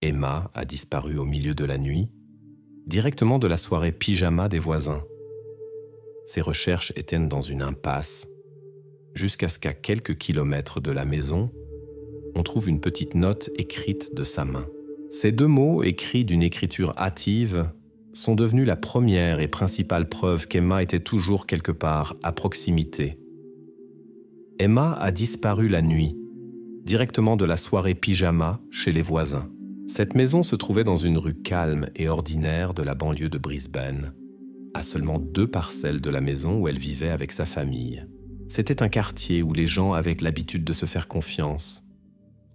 Emma a disparu au milieu de la nuit, directement de la soirée pyjama des voisins. Ses recherches étaient dans une impasse, jusqu'à ce qu'à quelques kilomètres de la maison, on trouve une petite note écrite de sa main. Ces 2 mots, écrits d'une écriture hâtive, sont devenus la première et principale preuve qu'Emma était toujours quelque part, à proximité. Emma a disparu la nuit, directement de la soirée pyjama chez les voisins. Cette maison se trouvait dans une rue calme et ordinaire de la banlieue de Brisbane, à seulement 2 parcelles de la maison où elle vivait avec sa famille. C'était un quartier où les gens avaient l'habitude de se faire confiance,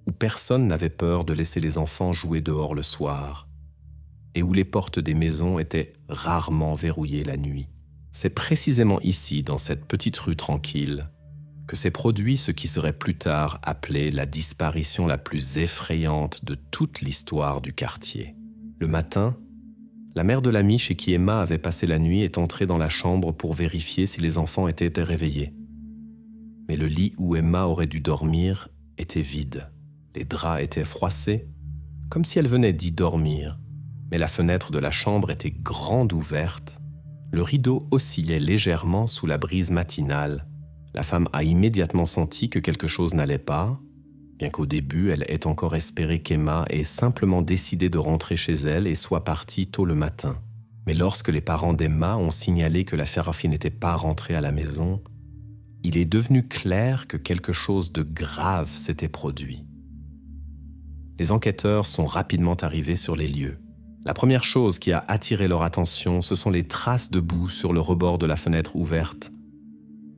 où personne n'avait peur de laisser les enfants jouer dehors le soir, et où les portes des maisons étaient rarement verrouillées la nuit. C'est précisément ici, dans cette petite rue tranquille, que s'est produit ce qui serait plus tard appelé la disparition la plus effrayante de toute l'histoire du quartier. Le matin, la mère de l'ami chez qui Emma avait passé la nuit est entrée dans la chambre pour vérifier si les enfants étaient réveillés. Mais le lit où Emma aurait dû dormir était vide. Les draps étaient froissés, comme si elle venait d'y dormir. Mais la fenêtre de la chambre était grande ouverte. Le rideau oscillait légèrement sous la brise matinale. La femme a immédiatement senti que quelque chose n'allait pas, bien qu'au début, elle ait encore espéré qu'Emma ait simplement décidé de rentrer chez elle et soit partie tôt le matin. Mais lorsque les parents d'Emma ont signalé que la Ferafi n'était pas rentrée à la maison, il est devenu clair que quelque chose de grave s'était produit. Les enquêteurs sont rapidement arrivés sur les lieux. La première chose qui a attiré leur attention, ce sont les traces de boue sur le rebord de la fenêtre ouverte.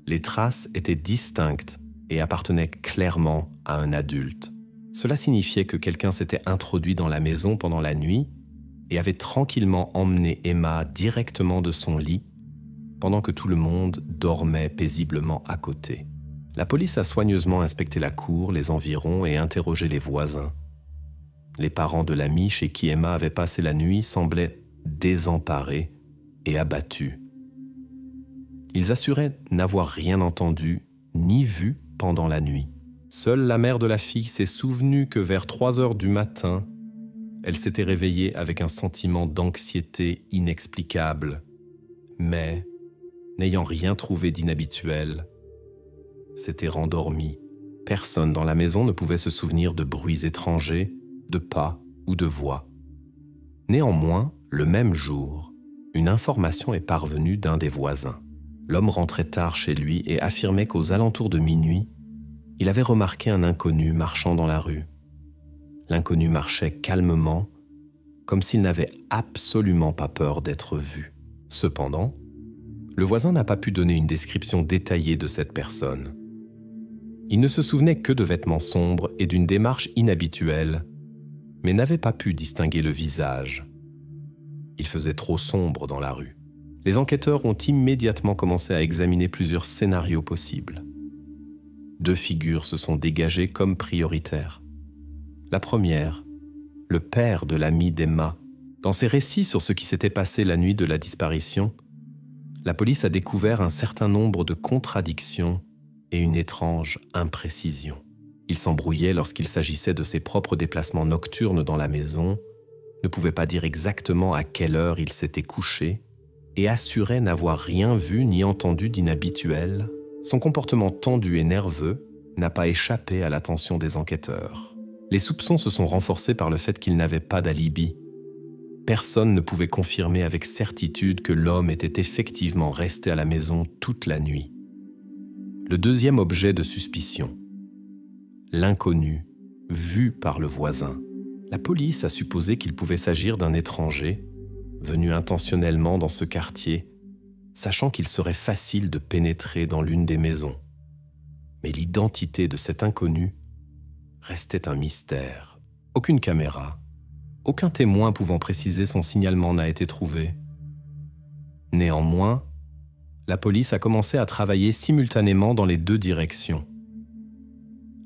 Les traces étaient distinctes et appartenaient clairement à un adulte. Cela signifiait que quelqu'un s'était introduit dans la maison pendant la nuit et avait tranquillement emmené Emma directement de son lit pendant que tout le monde dormait paisiblement à côté. La police a soigneusement inspecté la cour, les environs et interrogé les voisins. Les parents de l'ami chez qui Emma avait passé la nuit semblaient désemparés et abattus. Ils assuraient n'avoir rien entendu ni vu pendant la nuit. Seule la mère de la fille s'est souvenue que vers 3 heures du matin, elle s'était réveillée avec un sentiment d'anxiété inexplicable, mais, n'ayant rien trouvé d'inhabituel, s'était rendormie. Personne dans la maison ne pouvait se souvenir de bruits étrangers, de pas ou de voix. Néanmoins, le même jour, une information est parvenue d'un des voisins. L'homme rentrait tard chez lui et affirmait qu'aux alentours de minuit, il avait remarqué un inconnu marchant dans la rue. L'inconnu marchait calmement, comme s'il n'avait absolument pas peur d'être vu. Cependant, le voisin n'a pas pu donner une description détaillée de cette personne. Il ne se souvenait que de vêtements sombres et d'une démarche inhabituelle, mais n'avait pas pu distinguer le visage. Il faisait trop sombre dans la rue. Les enquêteurs ont immédiatement commencé à examiner plusieurs scénarios possibles. 2 figures se sont dégagées comme prioritaires. La première, le père de l'ami d'Emma. Dans ses récits sur ce qui s'était passé la nuit de la disparition, la police a découvert un certain nombre de contradictions et une étrange imprécision. Il s'embrouillait lorsqu'il s'agissait de ses propres déplacements nocturnes dans la maison, ne pouvait pas dire exactement à quelle heure il s'était couché et assurait n'avoir rien vu ni entendu d'inhabituel. Son comportement tendu et nerveux n'a pas échappé à l'attention des enquêteurs. Les soupçons se sont renforcés par le fait qu'il n'avait pas d'alibi. Personne ne pouvait confirmer avec certitude que l'homme était effectivement resté à la maison toute la nuit. Le deuxième objet de suspicion, l'inconnu, vu par le voisin. La police a supposé qu'il pouvait s'agir d'un étranger, venu intentionnellement dans ce quartier, sachant qu'il serait facile de pénétrer dans l'une des maisons. Mais l'identité de cet inconnu restait un mystère. Aucune caméra, aucun témoin pouvant préciser son signalement n'a été trouvé. Néanmoins, la police a commencé à travailler simultanément dans les 2 directions.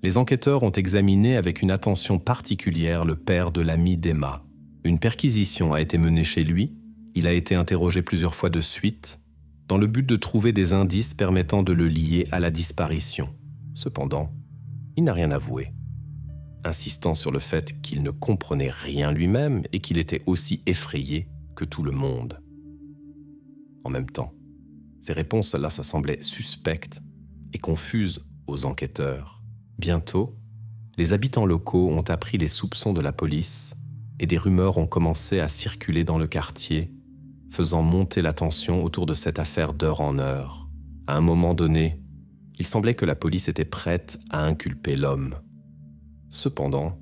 Les enquêteurs ont examiné avec une attention particulière le père de l'ami d'Emma. Une perquisition a été menée chez lui, il a été interrogé plusieurs fois de suite, dans le but de trouver des indices permettant de le lier à la disparition. Cependant, il n'a rien avoué. insistant sur le fait qu'il ne comprenait rien lui-même et qu'il était aussi effrayé que tout le monde. En même temps, ces réponses-là, ça semblait suspectes et confuses aux enquêteurs. Bientôt, les habitants locaux ont appris les soupçons de la police et des rumeurs ont commencé à circuler dans le quartier, faisant monter la tension autour de cette affaire d'heure en heure. À un moment donné, il semblait que la police était prête à inculper l'homme. Cependant,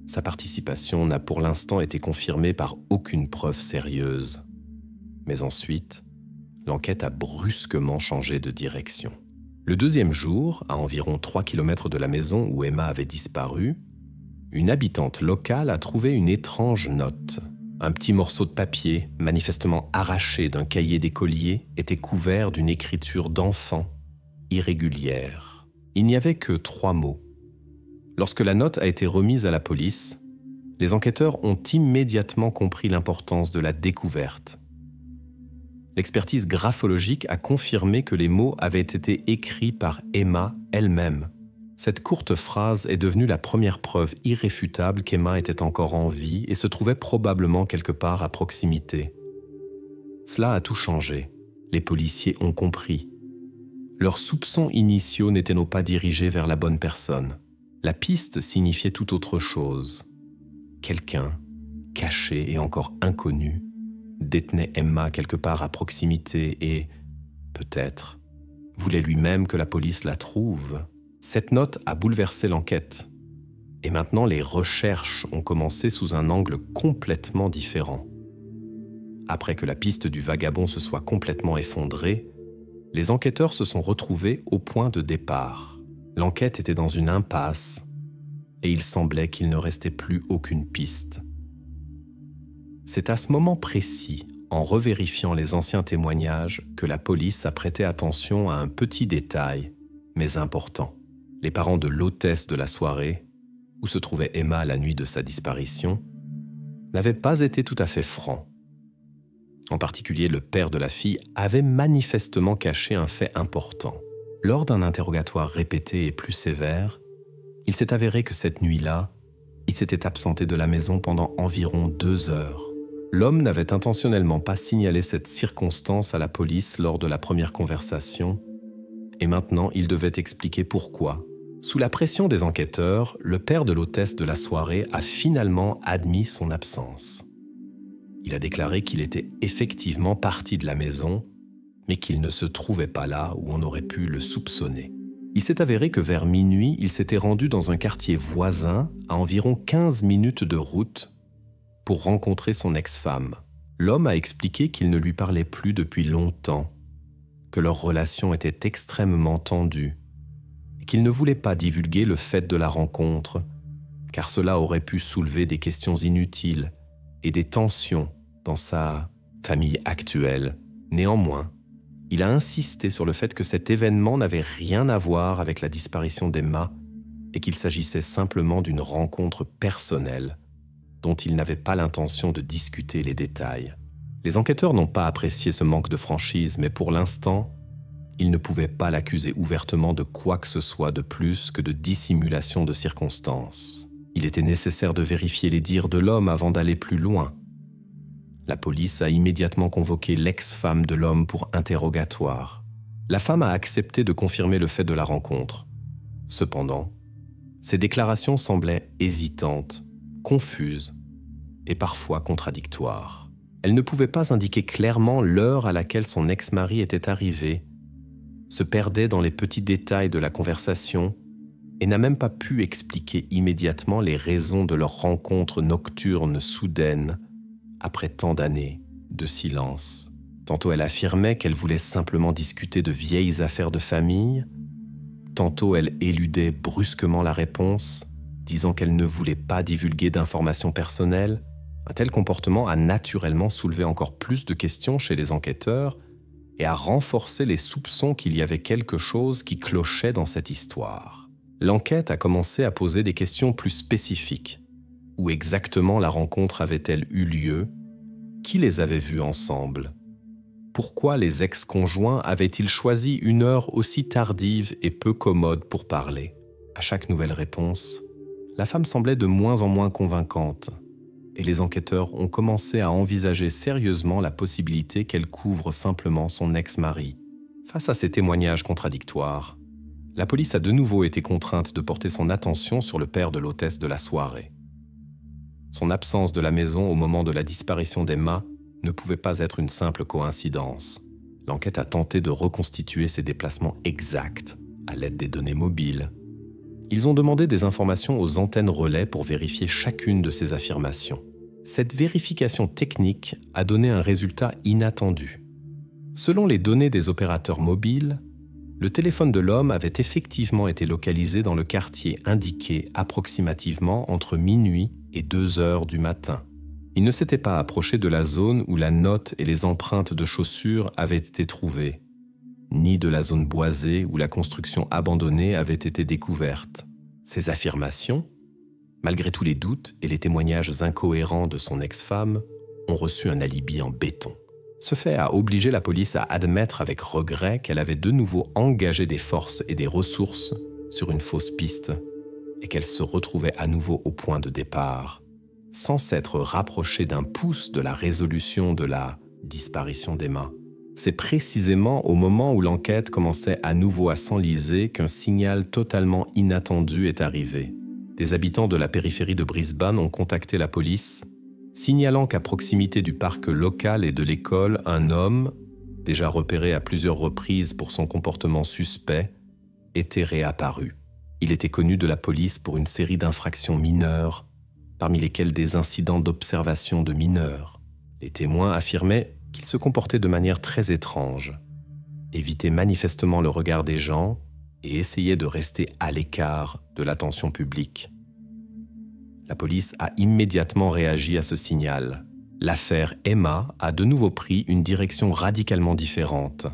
sa participation n'a pour l'instant été confirmée par aucune preuve sérieuse. Mais ensuite, l'enquête a brusquement changé de direction. Le deuxième jour, à environ 3 km de la maison où Emma avait disparu, une habitante locale a trouvé une étrange note. Un petit morceau de papier, manifestement arraché d'un cahier d'écolier, était couvert d'une écriture d'enfant irrégulière. Il n'y avait que 3 mots. Lorsque la note a été remise à la police, les enquêteurs ont immédiatement compris l'importance de la découverte. L'expertise graphologique a confirmé que les mots avaient été écrits par Emma elle-même. Cette courte phrase est devenue la première preuve irréfutable qu'Emma était encore en vie et se trouvait probablement quelque part à proximité. Cela a tout changé. Les policiers ont compris. Leurs soupçons initiaux n'étaient pas dirigés vers la bonne personne. La piste signifiait tout autre chose. Quelqu'un, caché et encore inconnu, détenait Emma quelque part à proximité et, peut-être, voulait lui-même que la police la trouve. Cette note a bouleversé l'enquête. Et maintenant, les recherches ont commencé sous un angle complètement différent. Après que la piste du vagabond se soit complètement effondrée, les enquêteurs se sont retrouvés au point de départ. L'enquête était dans une impasse et il semblait qu'il ne restait plus aucune piste. C'est à ce moment précis, en revérifiant les anciens témoignages, que la police a prêté attention à un petit détail, mais important. Les parents de l'hôtesse de la soirée, où se trouvait Emma la nuit de sa disparition, n'avaient pas été tout à fait francs. En particulier, le père de la fille avait manifestement caché un fait important. Lors d'un interrogatoire répété et plus sévère, il s'est avéré que cette nuit-là, il s'était absenté de la maison pendant environ 2 heures. L'homme n'avait intentionnellement pas signalé cette circonstance à la police lors de la première conversation, et maintenant il devait expliquer pourquoi. Sous la pression des enquêteurs, le père de l'hôtesse de la soirée a finalement admis son absence. Il a déclaré qu'il était effectivement parti de la maison, mais qu'il ne se trouvait pas là où on aurait pu le soupçonner. Il s'est avéré que vers minuit, il s'était rendu dans un quartier voisin, à environ 15 minutes de route, pour rencontrer son ex-femme. L'homme a expliqué qu'il ne lui parlait plus depuis longtemps, que leur relation était extrêmement tendue, et qu'il ne voulait pas divulguer le fait de la rencontre, car cela aurait pu soulever des questions inutiles et des tensions dans sa famille actuelle. Néanmoins, il a insisté sur le fait que cet événement n'avait rien à voir avec la disparition d'Emma et qu'il s'agissait simplement d'une rencontre personnelle dont il n'avait pas l'intention de discuter les détails. Les enquêteurs n'ont pas apprécié ce manque de franchise, mais pour l'instant, ils ne pouvaient pas l'accuser ouvertement de quoi que ce soit de plus que de dissimulation de circonstances. Il était nécessaire de vérifier les dires de l'homme avant d'aller plus loin. La police a immédiatement convoqué l'ex-femme de l'homme pour interrogatoire. La femme a accepté de confirmer le fait de la rencontre. Cependant, ses déclarations semblaient hésitantes, confuses et parfois contradictoires. Elle ne pouvait pas indiquer clairement l'heure à laquelle son ex-mari était arrivé, se perdait dans les petits détails de la conversation et n'a même pas pu expliquer immédiatement les raisons de leur rencontre nocturne soudaine après tant d'années de silence. Tantôt elle affirmait qu'elle voulait simplement discuter de vieilles affaires de famille, tantôt elle éludait brusquement la réponse, disant qu'elle ne voulait pas divulguer d'informations personnelles. Un tel comportement a naturellement soulevé encore plus de questions chez les enquêteurs et a renforcé les soupçons qu'il y avait quelque chose qui clochait dans cette histoire. L'enquête a commencé à poser des questions plus spécifiques. Où exactement la rencontre avait-elle eu lieu? Qui les avait vus ensemble? Pourquoi les ex-conjoints avaient-ils choisi une heure aussi tardive et peu commode pour parler? À chaque nouvelle réponse, La femme semblait de moins en moins convaincante, et les enquêteurs ont commencé à envisager sérieusement la possibilité qu'elle couvre simplement son ex-mari. Face à ces témoignages contradictoires, la police a de nouveau été contrainte de porter son attention sur le père de l'hôtesse de la soirée. Son absence de la maison au moment de la disparition d'Emma ne pouvait pas être une simple coïncidence. L'enquête a tenté de reconstituer ses déplacements exacts à l'aide des données mobiles. Ils ont demandé des informations aux antennes relais pour vérifier chacune de ces affirmations. Cette vérification technique a donné un résultat inattendu. Selon les données des opérateurs mobiles, le téléphone de l'homme avait effectivement été localisé dans le quartier indiqué approximativement entre minuit et 2 heures du matin. Il ne s'était pas approché de la zone où la note et les empreintes de chaussures avaient été trouvées, ni de la zone boisée où la construction abandonnée avait été découverte. Ces affirmations, malgré tous les doutes et les témoignages incohérents de son ex-femme, ont reçu un alibi en béton. Ce fait a obligé la police à admettre avec regret qu'elle avait de nouveau engagé des forces et des ressources sur une fausse piste et qu'elle se retrouvait à nouveau au point de départ, sans s'être rapprochée d'un pouce de la résolution de la disparition d'Emma. C'est précisément au moment où l'enquête commençait à nouveau à s'enliser qu'un signal totalement inattendu est arrivé. Des habitants de la périphérie de Brisbane ont contacté la police, signalant qu'à proximité du parc local et de l'école, un homme, déjà repéré à plusieurs reprises pour son comportement suspect, était réapparu. Il était connu de la police pour une série d'infractions mineures, parmi lesquelles des incidents d'observation de mineurs. Les témoins affirmaient qu'il se comportait de manière très étrange, évitait manifestement le regard des gens et essayait de rester à l'écart de l'attention publique. La police a immédiatement réagi à ce signal. L'affaire Emma a de nouveau pris une direction radicalement différente.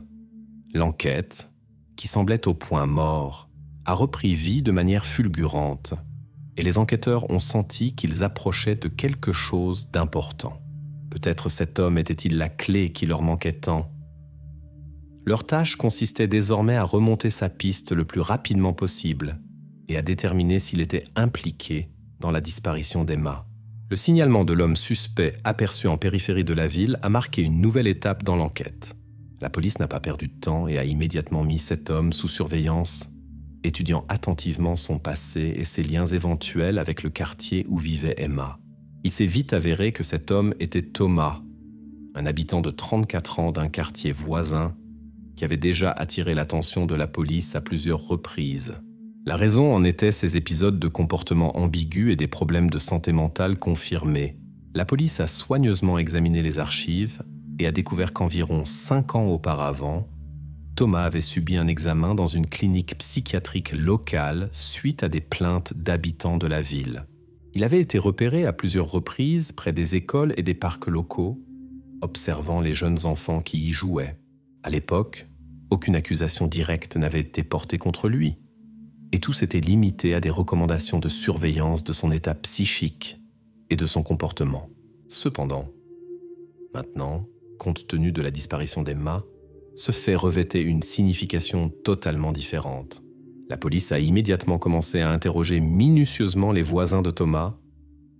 L'enquête, qui semblait au point mort, a repris vie de manière fulgurante, et les enquêteurs ont senti qu'ils approchaient de quelque chose d'important. Peut-être cet homme était-il la clé qui leur manquait tant. Leur tâche consistait désormais à remonter sa piste le plus rapidement possible et à déterminer s'il était impliqué dans la disparition d'Emma. Le signalement de l'homme suspect aperçu en périphérie de la ville a marqué une nouvelle étape dans l'enquête. La police n'a pas perdu de temps et a immédiatement mis cet homme sous surveillance, étudiant attentivement son passé et ses liens éventuels avec le quartier où vivait Emma. Il s'est vite avéré que cet homme était Thomas, un habitant de 34 ans d'un quartier voisin qui avait déjà attiré l'attention de la police à plusieurs reprises. La raison en était ces épisodes de comportement ambigu et des problèmes de santé mentale confirmés. La police a soigneusement examiné les archives et a découvert qu'environ 5 ans auparavant, Thomas avait subi un examen dans une clinique psychiatrique locale suite à des plaintes d'habitants de la ville. Il avait été repéré à plusieurs reprises près des écoles et des parcs locaux, observant les jeunes enfants qui y jouaient. À l'époque, aucune accusation directe n'avait été portée contre lui, et tout s'était limité à des recommandations de surveillance de son état psychique et de son comportement. Cependant, maintenant, compte tenu de la disparition d'Emma, ce fait revêtait une signification totalement différente. La police a immédiatement commencé à interroger minutieusement les voisins de Thomas,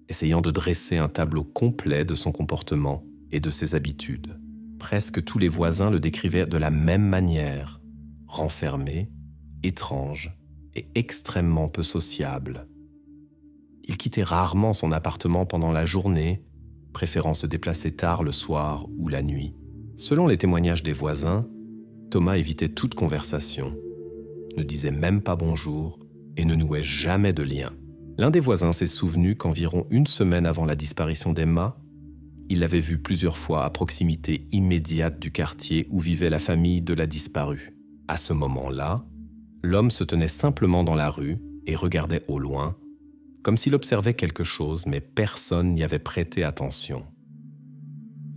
essayant de dresser un tableau complet de son comportement et de ses habitudes. Presque tous les voisins le décrivaient de la même manière, renfermé, étrange et extrêmement peu sociable. Il quittait rarement son appartement pendant la journée, préférant se déplacer tard le soir ou la nuit. Selon les témoignages des voisins, Thomas évitait toute conversation, ne disait même pas bonjour et ne nouait jamais de lien. L'un des voisins s'est souvenu qu'environ 1 semaine avant la disparition d'Emma, il l'avait vue plusieurs fois à proximité immédiate du quartier où vivait la famille de la disparue. À ce moment-là, l'homme se tenait simplement dans la rue et regardait au loin, comme s'il observait quelque chose, mais personne n'y avait prêté attention.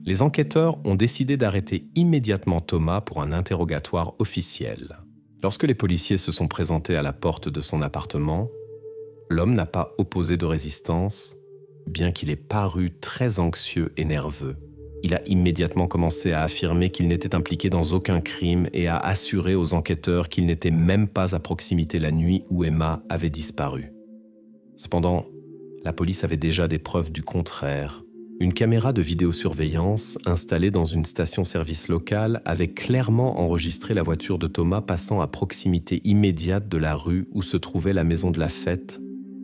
Les enquêteurs ont décidé d'arrêter immédiatement Thomas pour un interrogatoire officiel. Lorsque les policiers se sont présentés à la porte de son appartement, l'homme n'a pas opposé de résistance, bien qu'il ait paru très anxieux et nerveux. Il a immédiatement commencé à affirmer qu'il n'était impliqué dans aucun crime et a assuré aux enquêteurs qu'il n'était même pas à proximité la nuit où Emma avait disparu. Cependant, la police avait déjà des preuves du contraire. Une caméra de vidéosurveillance installée dans une station-service locale avait clairement enregistré la voiture de Thomas passant à proximité immédiate de la rue où se trouvait la maison de la fête,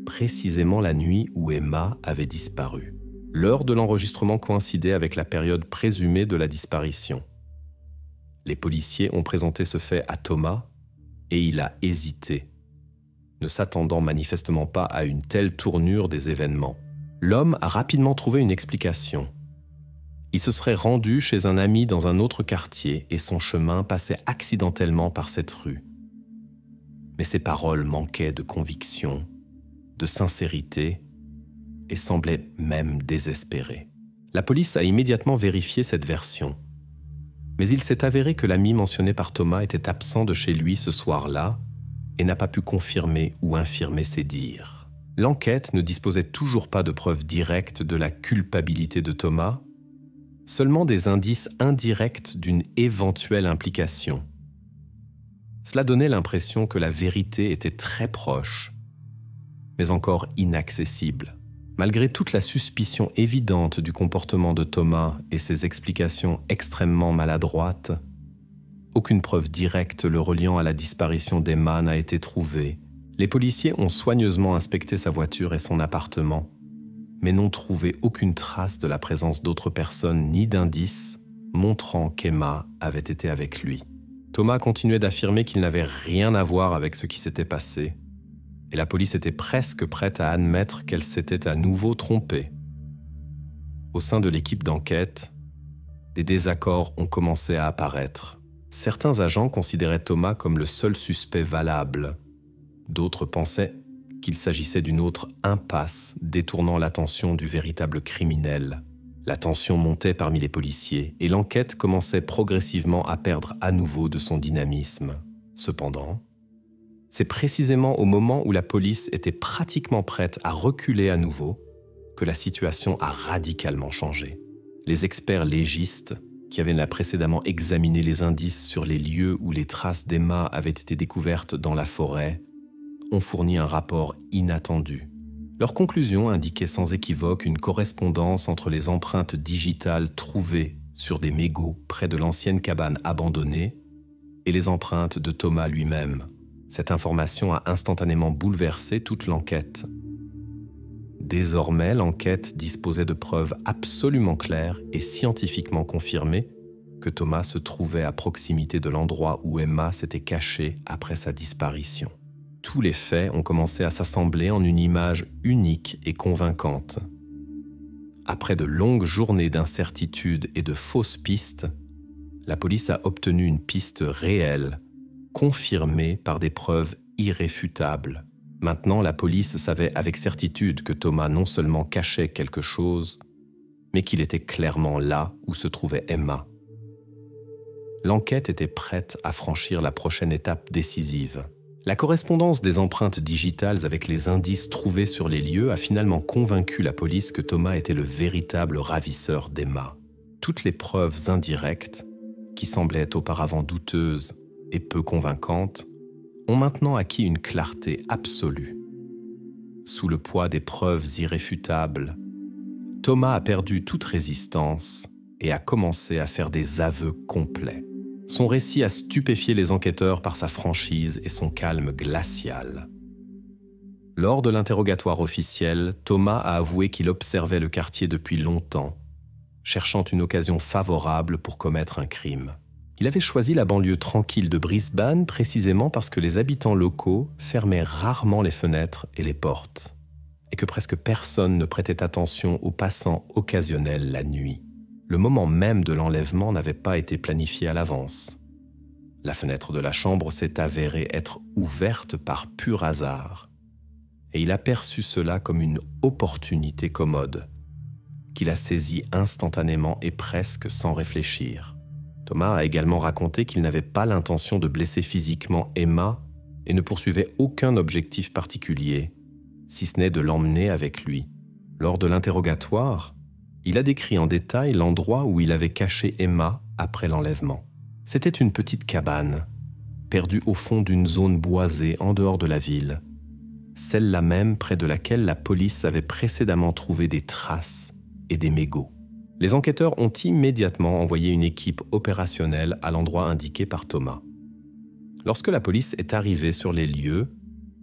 précisément la nuit où Emma avait disparu. L'heure de l'enregistrement coïncidait avec la période présumée de la disparition. Les policiers ont présenté ce fait à Thomas et il a hésité, ne s'attendant manifestement pas à une telle tournure des événements. L'homme a rapidement trouvé une explication. Il se serait rendu chez un ami dans un autre quartier et son chemin passait accidentellement par cette rue. Mais ses paroles manquaient de conviction, de sincérité et semblaient même désespérées. La police a immédiatement vérifié cette version. Mais il s'est avéré que l'ami mentionné par Thomas était absent de chez lui ce soir-là et n'a pas pu confirmer ou infirmer ses dires. L'enquête ne disposait toujours pas de preuves directes de la culpabilité de Thomas, seulement des indices indirects d'une éventuelle implication. Cela donnait l'impression que la vérité était très proche, mais encore inaccessible. Malgré toute la suspicion évidente du comportement de Thomas et ses explications extrêmement maladroites, aucune preuve directe le reliant à la disparition d'Emma n'a été trouvée. Les policiers ont soigneusement inspecté sa voiture et son appartement, mais n'ont trouvé aucune trace de la présence d'autres personnes ni d'indices montrant qu'Emma avait été avec lui. Thomas continuait d'affirmer qu'il n'avait rien à voir avec ce qui s'était passé, et la police était presque prête à admettre qu'elle s'était à nouveau trompée. Au sein de l'équipe d'enquête, des désaccords ont commencé à apparaître. Certains agents considéraient Thomas comme le seul suspect valable. D'autres pensaient qu'il s'agissait d'une autre impasse détournant l'attention du véritable criminel. La tension montait parmi les policiers et l'enquête commençait progressivement à perdre à nouveau de son dynamisme. Cependant, c'est précisément au moment où la police était pratiquement prête à reculer à nouveau que la situation a radicalement changé. Les experts légistes, qui avaient précédemment examiné les indices sur les lieux où les traces d'Emma avaient été découvertes dans la forêt, ont fourni un rapport inattendu. Leur conclusion indiquait sans équivoque une correspondance entre les empreintes digitales trouvées sur des mégots près de l'ancienne cabane abandonnée et les empreintes de Thomas lui-même. Cette information a instantanément bouleversé toute l'enquête. Désormais, l'enquête disposait de preuves absolument claires et scientifiquement confirmées que Thomas se trouvait à proximité de l'endroit où Emma s'était cachée après sa disparition. Tous les faits ont commencé à s'assembler en une image unique et convaincante. Après de longues journées d'incertitude et de fausses pistes, la police a obtenu une piste réelle, confirmée par des preuves irréfutables. Maintenant, la police savait avec certitude que Thomas non seulement cachait quelque chose, mais qu'il était clairement là où se trouvait Emma. L'enquête était prête à franchir la prochaine étape décisive. La correspondance des empreintes digitales avec les indices trouvés sur les lieux a finalement convaincu la police que Thomas était le véritable ravisseur d'Emma. Toutes les preuves indirectes, qui semblaient auparavant douteuses et peu convaincantes, ont maintenant acquis une clarté absolue. Sous le poids des preuves irréfutables, Thomas a perdu toute résistance et a commencé à faire des aveux complets. Son récit a stupéfié les enquêteurs par sa franchise et son calme glacial. Lors de l'interrogatoire officiel, Thomas a avoué qu'il observait le quartier depuis longtemps, cherchant une occasion favorable pour commettre un crime. Il avait choisi la banlieue tranquille de Brisbane précisément parce que les habitants locaux fermaient rarement les fenêtres et les portes, et que presque personne ne prêtait attention aux passants occasionnels la nuit. Le moment même de l'enlèvement n'avait pas été planifié à l'avance. La fenêtre de la chambre s'est avérée être ouverte par pur hasard, et il a perçu cela comme une opportunité commode, qu'il a saisie instantanément et presque sans réfléchir. Thomas a également raconté qu'il n'avait pas l'intention de blesser physiquement Emma et ne poursuivait aucun objectif particulier, si ce n'est de l'emmener avec lui. Lors de l'interrogatoire, il a décrit en détail l'endroit où il avait caché Emma après l'enlèvement. C'était une petite cabane, perdue au fond d'une zone boisée en dehors de la ville, celle-là même près de laquelle la police avait précédemment trouvé des traces et des mégots. Les enquêteurs ont immédiatement envoyé une équipe opérationnelle à l'endroit indiqué par Thomas. Lorsque la police est arrivée sur les lieux,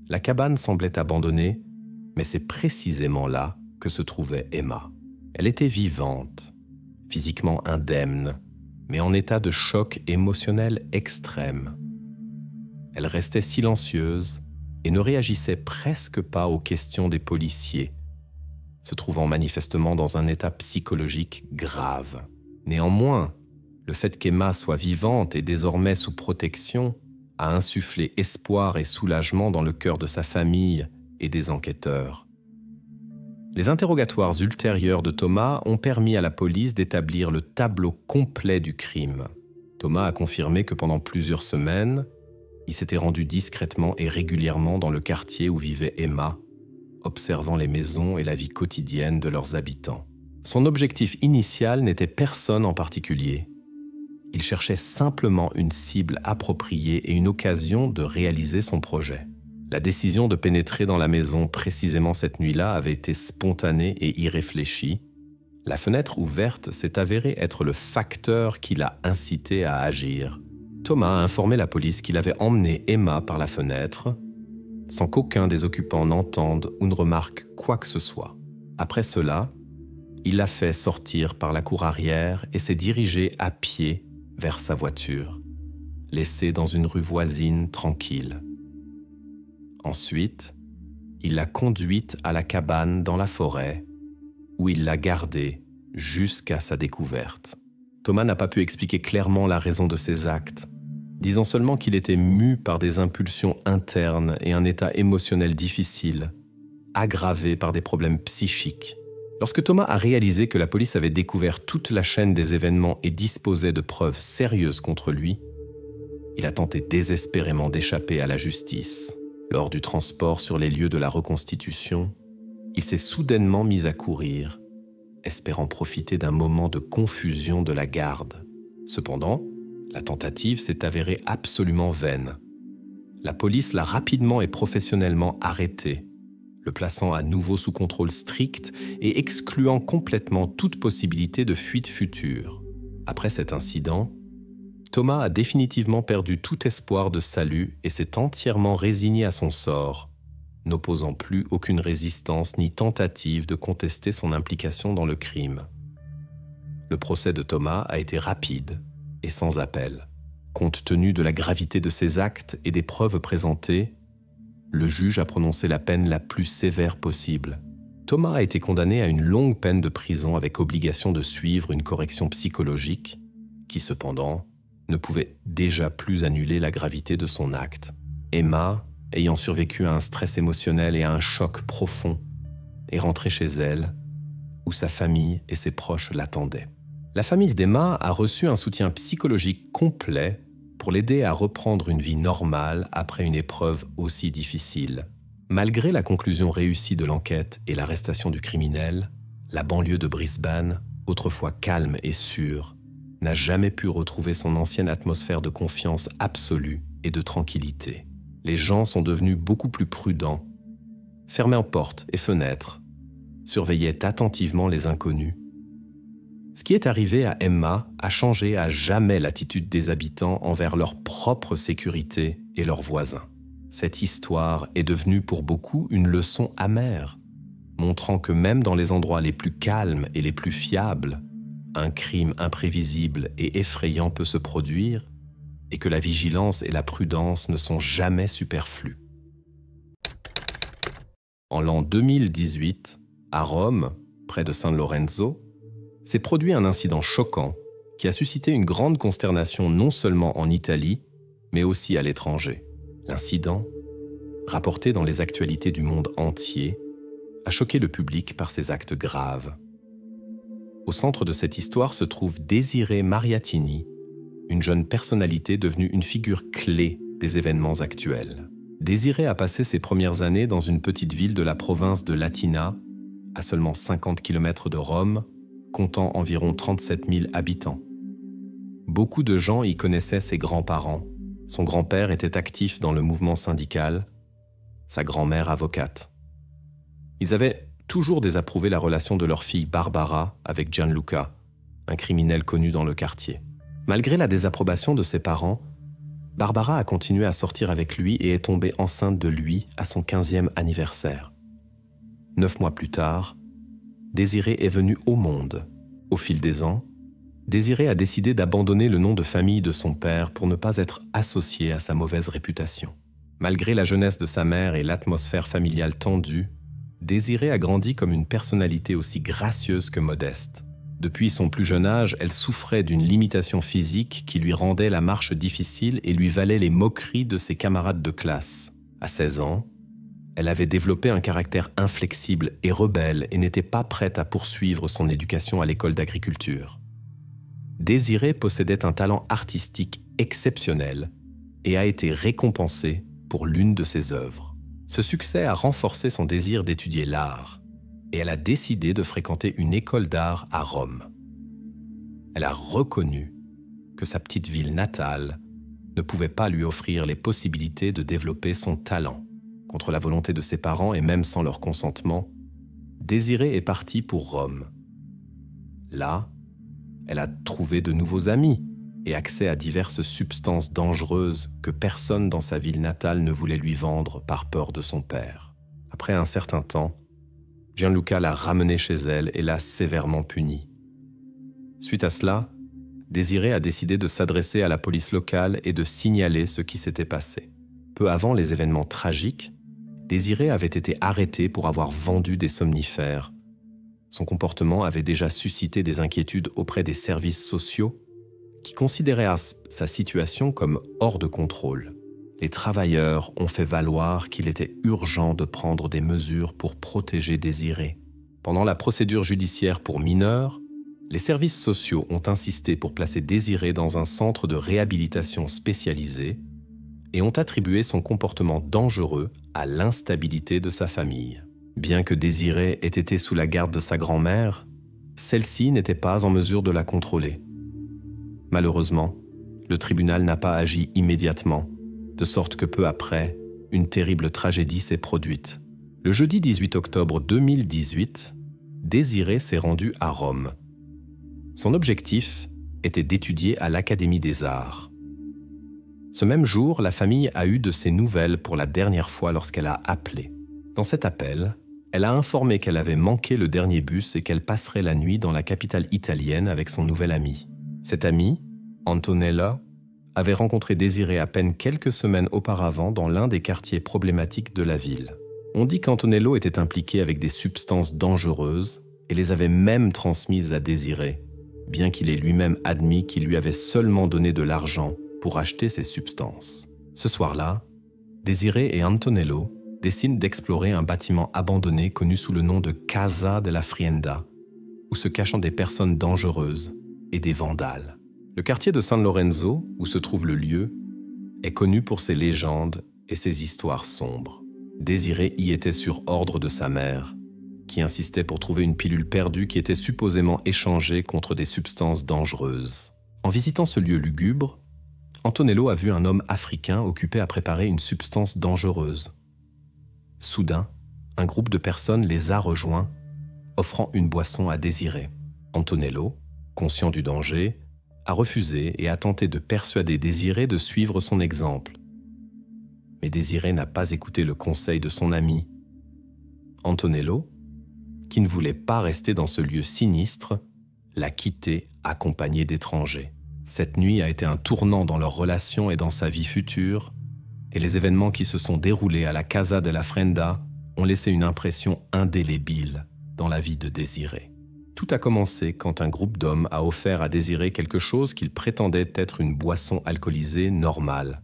la cabane semblait abandonnée, mais c'est précisément là que se trouvait Emma. Elle était vivante, physiquement indemne, mais en état de choc émotionnel extrême. Elle restait silencieuse et ne réagissait presque pas aux questions des policiers, se trouvant manifestement dans un état psychologique grave. Néanmoins, le fait qu'Emma soit vivante et désormais sous protection a insufflé espoir et soulagement dans le cœur de sa famille et des enquêteurs. Les interrogatoires ultérieurs de Thomas ont permis à la police d'établir le tableau complet du crime. Thomas a confirmé que pendant plusieurs semaines, il s'était rendu discrètement et régulièrement dans le quartier où vivait Emma, observant les maisons et la vie quotidienne de leurs habitants. Son objectif initial n'était personne en particulier. Il cherchait simplement une cible appropriée et une occasion de réaliser son projet. La décision de pénétrer dans la maison précisément cette nuit-là avait été spontanée et irréfléchie. La fenêtre ouverte s'est avérée être le facteur qui l'a incité à agir. Thomas a informé la police qu'il avait emmené Emma par la fenêtre, sans qu'aucun des occupants n'entende ou ne remarque quoi que ce soit. Après cela, il l'a fait sortir par la cour arrière et s'est dirigé à pied vers sa voiture, laissée dans une rue voisine tranquille. Ensuite, il l'a conduite à la cabane dans la forêt, où il l'a gardée jusqu'à sa découverte. Thomas n'a pas pu expliquer clairement la raison de ses actes, disant seulement qu'il était mu par des impulsions internes et un état émotionnel difficile, aggravé par des problèmes psychiques. Lorsque Thomas a réalisé que la police avait découvert toute la chaîne des événements et disposait de preuves sérieuses contre lui, il a tenté désespérément d'échapper à la justice. Lors du transport sur les lieux de la reconstitution, il s'est soudainement mis à courir, espérant profiter d'un moment de confusion de la garde. Cependant, la tentative s'est avérée absolument vaine. La police l'a rapidement et professionnellement arrêté, le plaçant à nouveau sous contrôle strict et excluant complètement toute possibilité de fuite future. Après cet incident, Thomas a définitivement perdu tout espoir de salut et s'est entièrement résigné à son sort, n'opposant plus aucune résistance ni tentative de contester son implication dans le crime. Le procès de Thomas a été rapide et sans appel. Compte tenu de la gravité de ses actes et des preuves présentées, le juge a prononcé la peine la plus sévère possible. Thomas a été condamné à une longue peine de prison avec obligation de suivre une correction psychologique qui, cependant, ne pouvait déjà plus annuler la gravité de son acte. Emma, ayant survécu à un stress émotionnel et à un choc profond, est rentrée chez elle, où sa famille et ses proches l'attendaient. La famille d'Emma a reçu un soutien psychologique complet pour l'aider à reprendre une vie normale après une épreuve aussi difficile. Malgré la conclusion réussie de l'enquête et l'arrestation du criminel, la banlieue de Brisbane, autrefois calme et sûre, n'a jamais pu retrouver son ancienne atmosphère de confiance absolue et de tranquillité. Les gens sont devenus beaucoup plus prudents, fermaient portes et fenêtres, surveillaient attentivement les inconnus. Ce qui est arrivé à Emma a changé à jamais l'attitude des habitants envers leur propre sécurité et leurs voisins. Cette histoire est devenue pour beaucoup une leçon amère, montrant que même dans les endroits les plus calmes et les plus fiables, un crime imprévisible et effrayant peut se produire et que la vigilance et la prudence ne sont jamais superflues. En l'an 2018, à Rome, près de San Lorenzo, s'est produit un incident choquant qui a suscité une grande consternation non seulement en Italie, mais aussi à l'étranger. L'incident, rapporté dans les actualités du monde entier, a choqué le public par ses actes graves. Au centre de cette histoire se trouve Desirée Mariattini, une jeune personnalité devenue une figure clé des événements actuels. Desirée a passé ses premières années dans une petite ville de la province de Latina, à seulement 50 km de Rome, comptant environ 37 000 habitants. Beaucoup de gens y connaissaient ses grands-parents. Son grand-père était actif dans le mouvement syndical sa grand-mère avocate. Ils avaient toujours désapprouvé la relation de leur fille Barbara avec Gianluca, un criminel connu dans le quartier. Malgré la désapprobation de ses parents, Barbara a continué à sortir avec lui et est tombée enceinte de lui à son 15e anniversaire. 9 mois plus tard, Désiré est venu au monde. Au fil des ans, Désiré a décidé d'abandonner le nom de famille de son père pour ne pas être associé à sa mauvaise réputation. Malgré la jeunesse de sa mère et l'atmosphère familiale tendue, Désiré a grandi comme une personnalité aussi gracieuse que modeste. Depuis son plus jeune âge, elle souffrait d'une limitation physique qui lui rendait la marche difficile et lui valait les moqueries de ses camarades de classe. À 16 ans, elle avait développé un caractère inflexible et rebelle et n'était pas prête à poursuivre son éducation à l'école d'agriculture. Désiré possédait un talent artistique exceptionnel et a été récompensé pour l'une de ses œuvres. Ce succès a renforcé son désir d'étudier l'art et elle a décidé de fréquenter une école d'art à Rome. Elle a reconnu que sa petite ville natale ne pouvait pas lui offrir les possibilités de développer son talent. Contre la volonté de ses parents et même sans leur consentement, Désiré est partie pour Rome. Là, elle a trouvé de nouveaux amis et accès à diverses substances dangereuses que personne dans sa ville natale ne voulait lui vendre par peur de son père. Après un certain temps, Gianluca l'a ramenée chez elle et l'a sévèrement punie. Suite à cela, Désiré a décidé de s'adresser à la police locale et de signaler ce qui s'était passé. Peu avant les événements tragiques, Désiré avait été arrêté pour avoir vendu des somnifères. Son comportement avait déjà suscité des inquiétudes auprès des services sociaux qui considéraient sa situation comme hors de contrôle. Les travailleurs ont fait valoir qu'il était urgent de prendre des mesures pour protéger Désiré. Pendant la procédure judiciaire pour mineurs, les services sociaux ont insisté pour placer Désiré dans un centre de réhabilitation spécialisé et ont attribué son comportement dangereux à l'instabilité de sa famille. Bien que Désiré ait été sous la garde de sa grand-mère, celle-ci n'était pas en mesure de la contrôler. Malheureusement, le tribunal n'a pas agi immédiatement, de sorte que peu après, une terrible tragédie s'est produite. Le jeudi 18 octobre 2018, Désiré s'est rendu à Rome. Son objectif était d'étudier à l'Académie des Arts. Ce même jour, la famille a eu de ses nouvelles pour la dernière fois lorsqu'elle a appelé. Dans cet appel, elle a informé qu'elle avait manqué le dernier bus et qu'elle passerait la nuit dans la capitale italienne avec son nouvel ami. Cet ami, Antonella, avait rencontré Désiré à peine quelques semaines auparavant dans l'un des quartiers problématiques de la ville. On dit qu'Antonello était impliqué avec des substances dangereuses et les avait même transmises à Désiré, bien qu'il ait lui-même admis qu'il lui avait seulement donné de l'argent pour acheter ces substances. Ce soir-là, Désiré et Antonello décident d'explorer un bâtiment abandonné connu sous le nom de Casa della Frienda, où se cachent des personnes dangereuses et des vandales. Le quartier de San Lorenzo, où se trouve le lieu, est connu pour ses légendes et ses histoires sombres. Désiré y était sur ordre de sa mère, qui insistait pour trouver une pilule perdue qui était supposément échangée contre des substances dangereuses. En visitant ce lieu lugubre, Antonello a vu un homme africain occupé à préparer une substance dangereuse. Soudain, un groupe de personnes les a rejoints, offrant une boisson à Désiré. Antonello, conscient du danger, a refusé et a tenté de persuader Désiré de suivre son exemple. Mais Désiré n'a pas écouté le conseil de son ami. Antonello, qui ne voulait pas rester dans ce lieu sinistre, l'a quitté accompagné d'étrangers. Cette nuit a été un tournant dans leur relation et dans sa vie future, et les événements qui se sont déroulés à la Casa della Frienda ont laissé une impression indélébile dans la vie de Désiré. Tout a commencé quand un groupe d'hommes a offert à Désiré quelque chose qu'il prétendait être une boisson alcoolisée normale.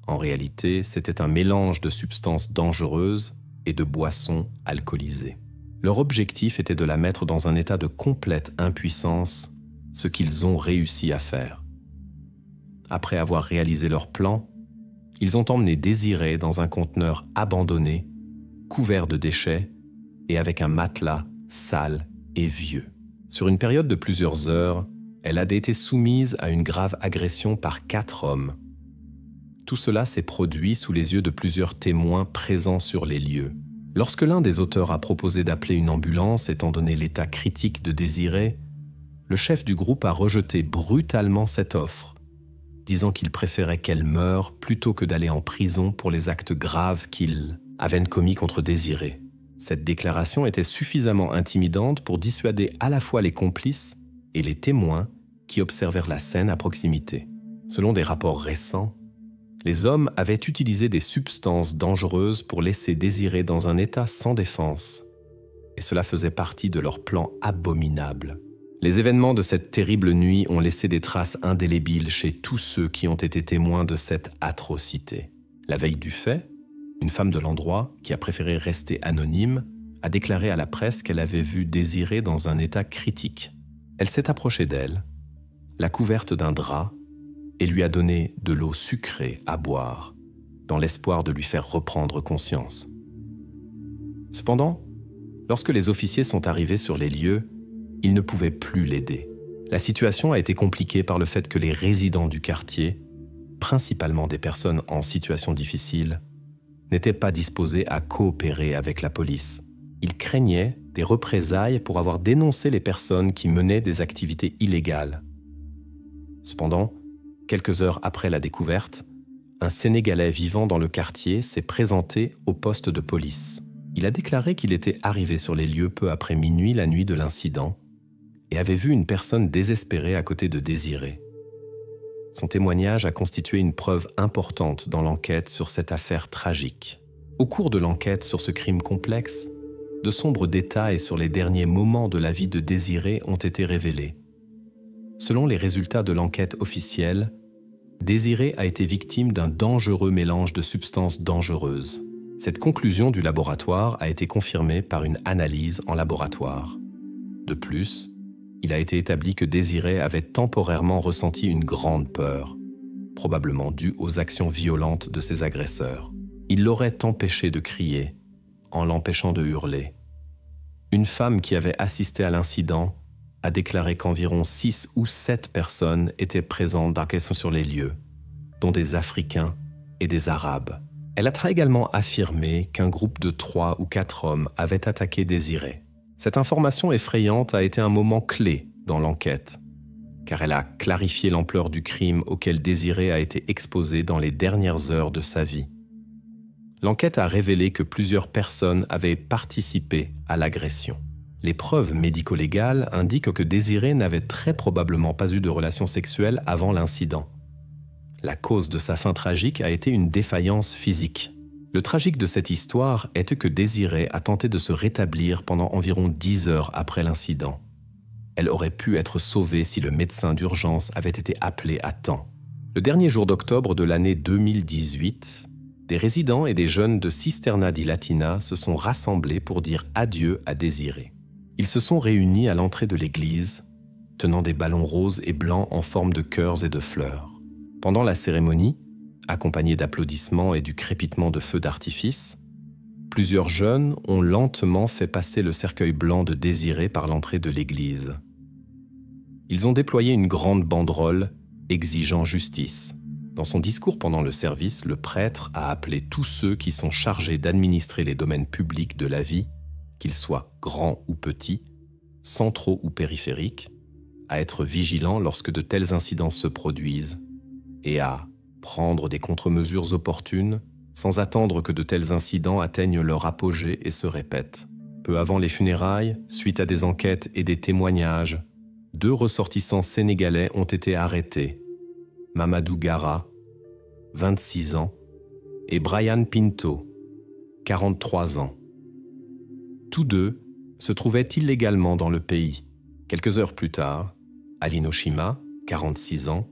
En réalité, c'était un mélange de substances dangereuses et de boissons alcoolisées. Leur objectif était de la mettre dans un état de complète impuissance, ce qu'ils ont réussi à faire. Après avoir réalisé leur plan, ils ont emmené Désiré dans un conteneur abandonné, couvert de déchets et avec un matelas sale et vieux. Sur une période de plusieurs heures, elle a été soumise à une grave agression par 4 hommes. Tout cela s'est produit sous les yeux de plusieurs témoins présents sur les lieux. Lorsque l'un des auteurs a proposé d'appeler une ambulance, étant donné l'état critique de Désirée, le chef du groupe a rejeté brutalement cette offre, disant qu'il préférait qu'elle meure plutôt que d'aller en prison pour les actes graves qu'il avait commis contre Désirée. Cette déclaration était suffisamment intimidante pour dissuader à la fois les complices et les témoins qui observèrent la scène à proximité. Selon des rapports récents, les hommes avaient utilisé des substances dangereuses pour laisser Désirée dans un état sans défense, et cela faisait partie de leur plan abominable. Les événements de cette terrible nuit ont laissé des traces indélébiles chez tous ceux qui ont été témoins de cette atrocité. La veille du fait, une femme de l'endroit, qui a préféré rester anonyme, a déclaré à la presse qu'elle avait vu Désirée dans un état critique. Elle s'est approchée d'elle, l'a couverte d'un drap, et lui a donné de l'eau sucrée à boire, dans l'espoir de lui faire reprendre conscience. Cependant, lorsque les officiers sont arrivés sur les lieux, ils ne pouvaient plus l'aider. La situation a été compliquée par le fait que les résidents du quartier, principalement des personnes en situation difficile, n'étaient pas disposés à coopérer avec la police. Ils craignaient des représailles pour avoir dénoncé les personnes qui menaient des activités illégales. Cependant, quelques heures après la découverte, un Sénégalais vivant dans le quartier s'est présenté au poste de police. Il a déclaré qu'il était arrivé sur les lieux peu après minuit la nuit de l'incident et avait vu une personne désespérée à côté de Désirée. Son témoignage a constitué une preuve importante dans l'enquête sur cette affaire tragique. Au cours de l'enquête sur ce crime complexe, de sombres détails sur les derniers moments de la vie de Désirée ont été révélés. Selon les résultats de l'enquête officielle, Désirée a été victime d'un dangereux mélange de substances dangereuses. Cette conclusion du laboratoire a été confirmée par une analyse en laboratoire. De plus, il a été établi que Désirée avait temporairement ressenti une grande peur, probablement due aux actions violentes de ses agresseurs. Il l'aurait empêché de crier, en l'empêchant de hurler. Une femme qui avait assisté à l'incident a déclaré qu'environ 6 ou 7 personnes étaient présentes sur les lieux, dont des Africains et des Arabes. Elle a également affirmé qu'un groupe de 3 ou 4 hommes avait attaqué Désirée. Cette information effrayante a été un moment clé dans l'enquête, car elle a clarifié l'ampleur du crime auquel Désirée a été exposée dans les dernières heures de sa vie. L'enquête a révélé que plusieurs personnes avaient participé à l'agression. Les preuves médico-légales indiquent que Désirée n'avait très probablement pas eu de relations sexuelles avant l'incident. La cause de sa fin tragique a été une défaillance physique. Le tragique de cette histoire est que Désirée a tenté de se rétablir pendant environ 10 heures après l'incident. Elle aurait pu être sauvée si le médecin d'urgence avait été appelé à temps. Le dernier jour d'octobre de l'année 2018, des résidents et des jeunes de Cisterna di Latina se sont rassemblés pour dire adieu à Désirée. Ils se sont réunis à l'entrée de l'église, tenant des ballons roses et blancs en forme de cœurs et de fleurs. Pendant la cérémonie, accompagnée d'applaudissements et du crépitement de feux d'artifice, plusieurs jeunes ont lentement fait passer le cercueil blanc de Désirée par l'entrée de l'église. Ils ont déployé une grande banderole exigeant justice. Dans son discours pendant le service, le prêtre a appelé tous ceux qui sont chargés d'administrer les domaines publics de la vie, qu'ils soient grands ou petits, centraux ou périphériques, à être vigilants lorsque de tels incidents se produisent et à prendre des contre-mesures opportunes sans attendre que de tels incidents atteignent leur apogée et se répètent. Peu avant les funérailles, suite à des enquêtes et des témoignages, 2 ressortissants sénégalais ont été arrêtés, Mamadou Gara, 26 ans, et Brian Pinto, 43 ans. Tous 2 se trouvaient illégalement dans le pays. Quelques heures plus tard, Aline Oshima, 46 ans,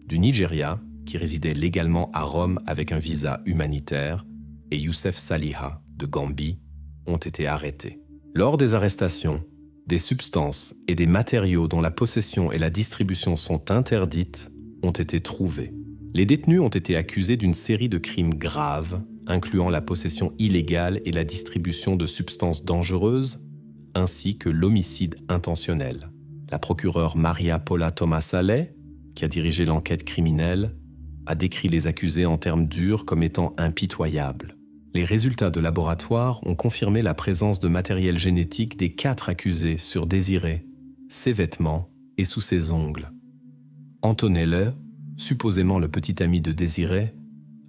du Nigeria, qui résidait légalement à Rome avec un visa humanitaire, et Youssef Saliha, de Gambie, ont été arrêtés. Lors des arrestations, des substances et des matériaux dont la possession et la distribution sont interdites ont été trouvés. Les détenus ont été accusés d'une série de crimes graves, incluant la possession illégale et la distribution de substances dangereuses, ainsi que l'homicide intentionnel. La procureure Maria Paula Thomas Saleh, qui a dirigé l'enquête criminelle, a décrit les accusés en termes durs comme étant impitoyables. Les résultats de laboratoire ont confirmé la présence de matériel génétique des 4 accusés sur Désiré, ses vêtements et sous ses ongles. Antonello, supposément le petit ami de Désiré,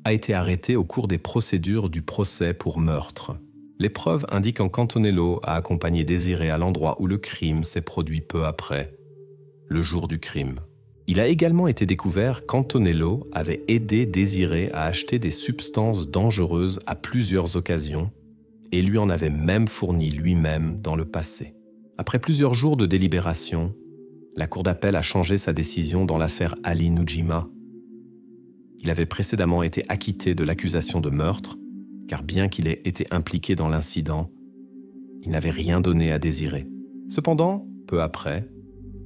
a été arrêté au cours des procédures du procès pour meurtre. Les preuves indiquent qu'Antonello a accompagné Désiré à l'endroit où le crime s'est produit peu après, le jour du crime. Il a également été découvert qu'Antonello avait aidé Désiré à acheter des substances dangereuses à plusieurs occasions et lui en avait même fourni lui-même dans le passé. Après plusieurs jours de délibération, la cour d'appel a changé sa décision dans l'affaire Ali Nujima. Il avait précédemment été acquitté de l'accusation de meurtre, car bien qu'il ait été impliqué dans l'incident, il n'avait rien donné à Désiré. Cependant, peu après,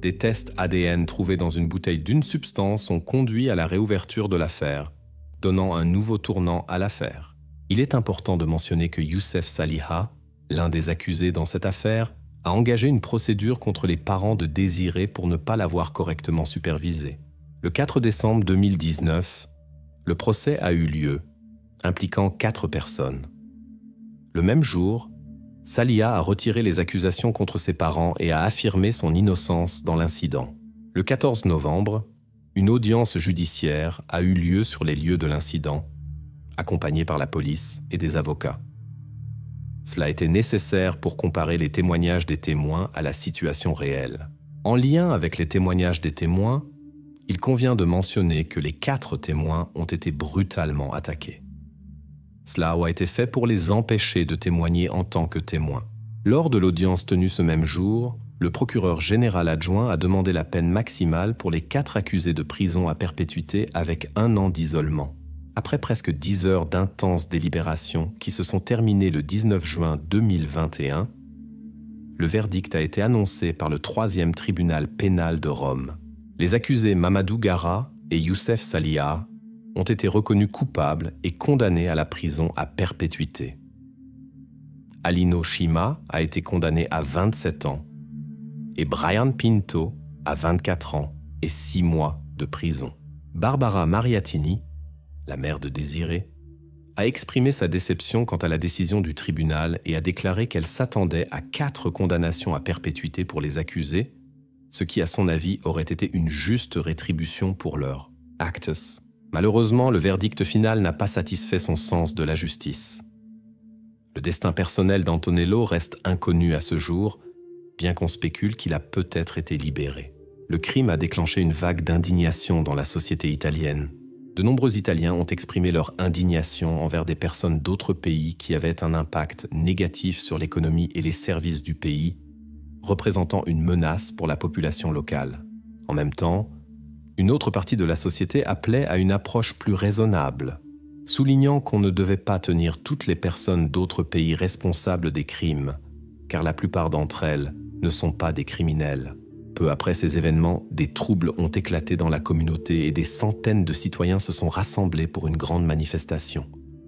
des tests ADN trouvés dans une bouteille d'une substance ont conduit à la réouverture de l'affaire, donnant un nouveau tournant à l'affaire. Il est important de mentionner que Youssef Saliha, l'un des accusés dans cette affaire, a engagé une procédure contre les parents de Désiré pour ne pas l'avoir correctement supervisé. Le 4 décembre 2019, le procès a eu lieu, impliquant 4 personnes. Le même jour, Saliha a retiré les accusations contre ses parents et a affirmé son innocence dans l'incident. Le 14 novembre, une audience judiciaire a eu lieu sur les lieux de l'incident, accompagnée par la police et des avocats. Cela était nécessaire pour comparer les témoignages des témoins à la situation réelle. En lien avec les témoignages des témoins, il convient de mentionner que les 4 témoins ont été brutalement attaqués. Cela a été fait pour les empêcher de témoigner en tant que témoins. Lors de l'audience tenue ce même jour, le procureur général adjoint a demandé la peine maximale pour les 4 accusés de prison à perpétuité avec 1 an d'isolement. Après presque 10 heures d'intenses délibérations qui se sont terminées le 19 juin 2021, le verdict a été annoncé par le 3e tribunal pénal de Rome. Les accusés Mamadou Gara et Youssef Saliha ont été reconnus coupables et condamnés à la prison à perpétuité. Alino Shima a été condamné à 27 ans et Brian Pinto à 24 ans et 6 mois de prison. Barbara Mariatini, la mère de Désiré, a exprimé sa déception quant à la décision du tribunal et a déclaré qu'elle s'attendait à 4 condamnations à perpétuité pour les accusés, ce qui à son avis aurait été une juste rétribution pour leur actus. Malheureusement, le verdict final n'a pas satisfait son sens de la justice. Le destin personnel d'Antonello reste inconnu à ce jour, bien qu'on spécule qu'il a peut-être été libéré. Le crime a déclenché une vague d'indignation dans la société italienne. De nombreux Italiens ont exprimé leur indignation envers des personnes d'autres pays qui avaient un impact négatif sur l'économie et les services du pays, représentant une menace pour la population locale. En même temps, une autre partie de la société appelait à une approche plus raisonnable, soulignant qu'on ne devait pas tenir toutes les personnes d'autres pays responsables des crimes, car la plupart d'entre elles ne sont pas des criminels. Peu après ces événements, des troubles ont éclaté dans la communauté et des centaines de citoyens se sont rassemblés pour une grande manifestation.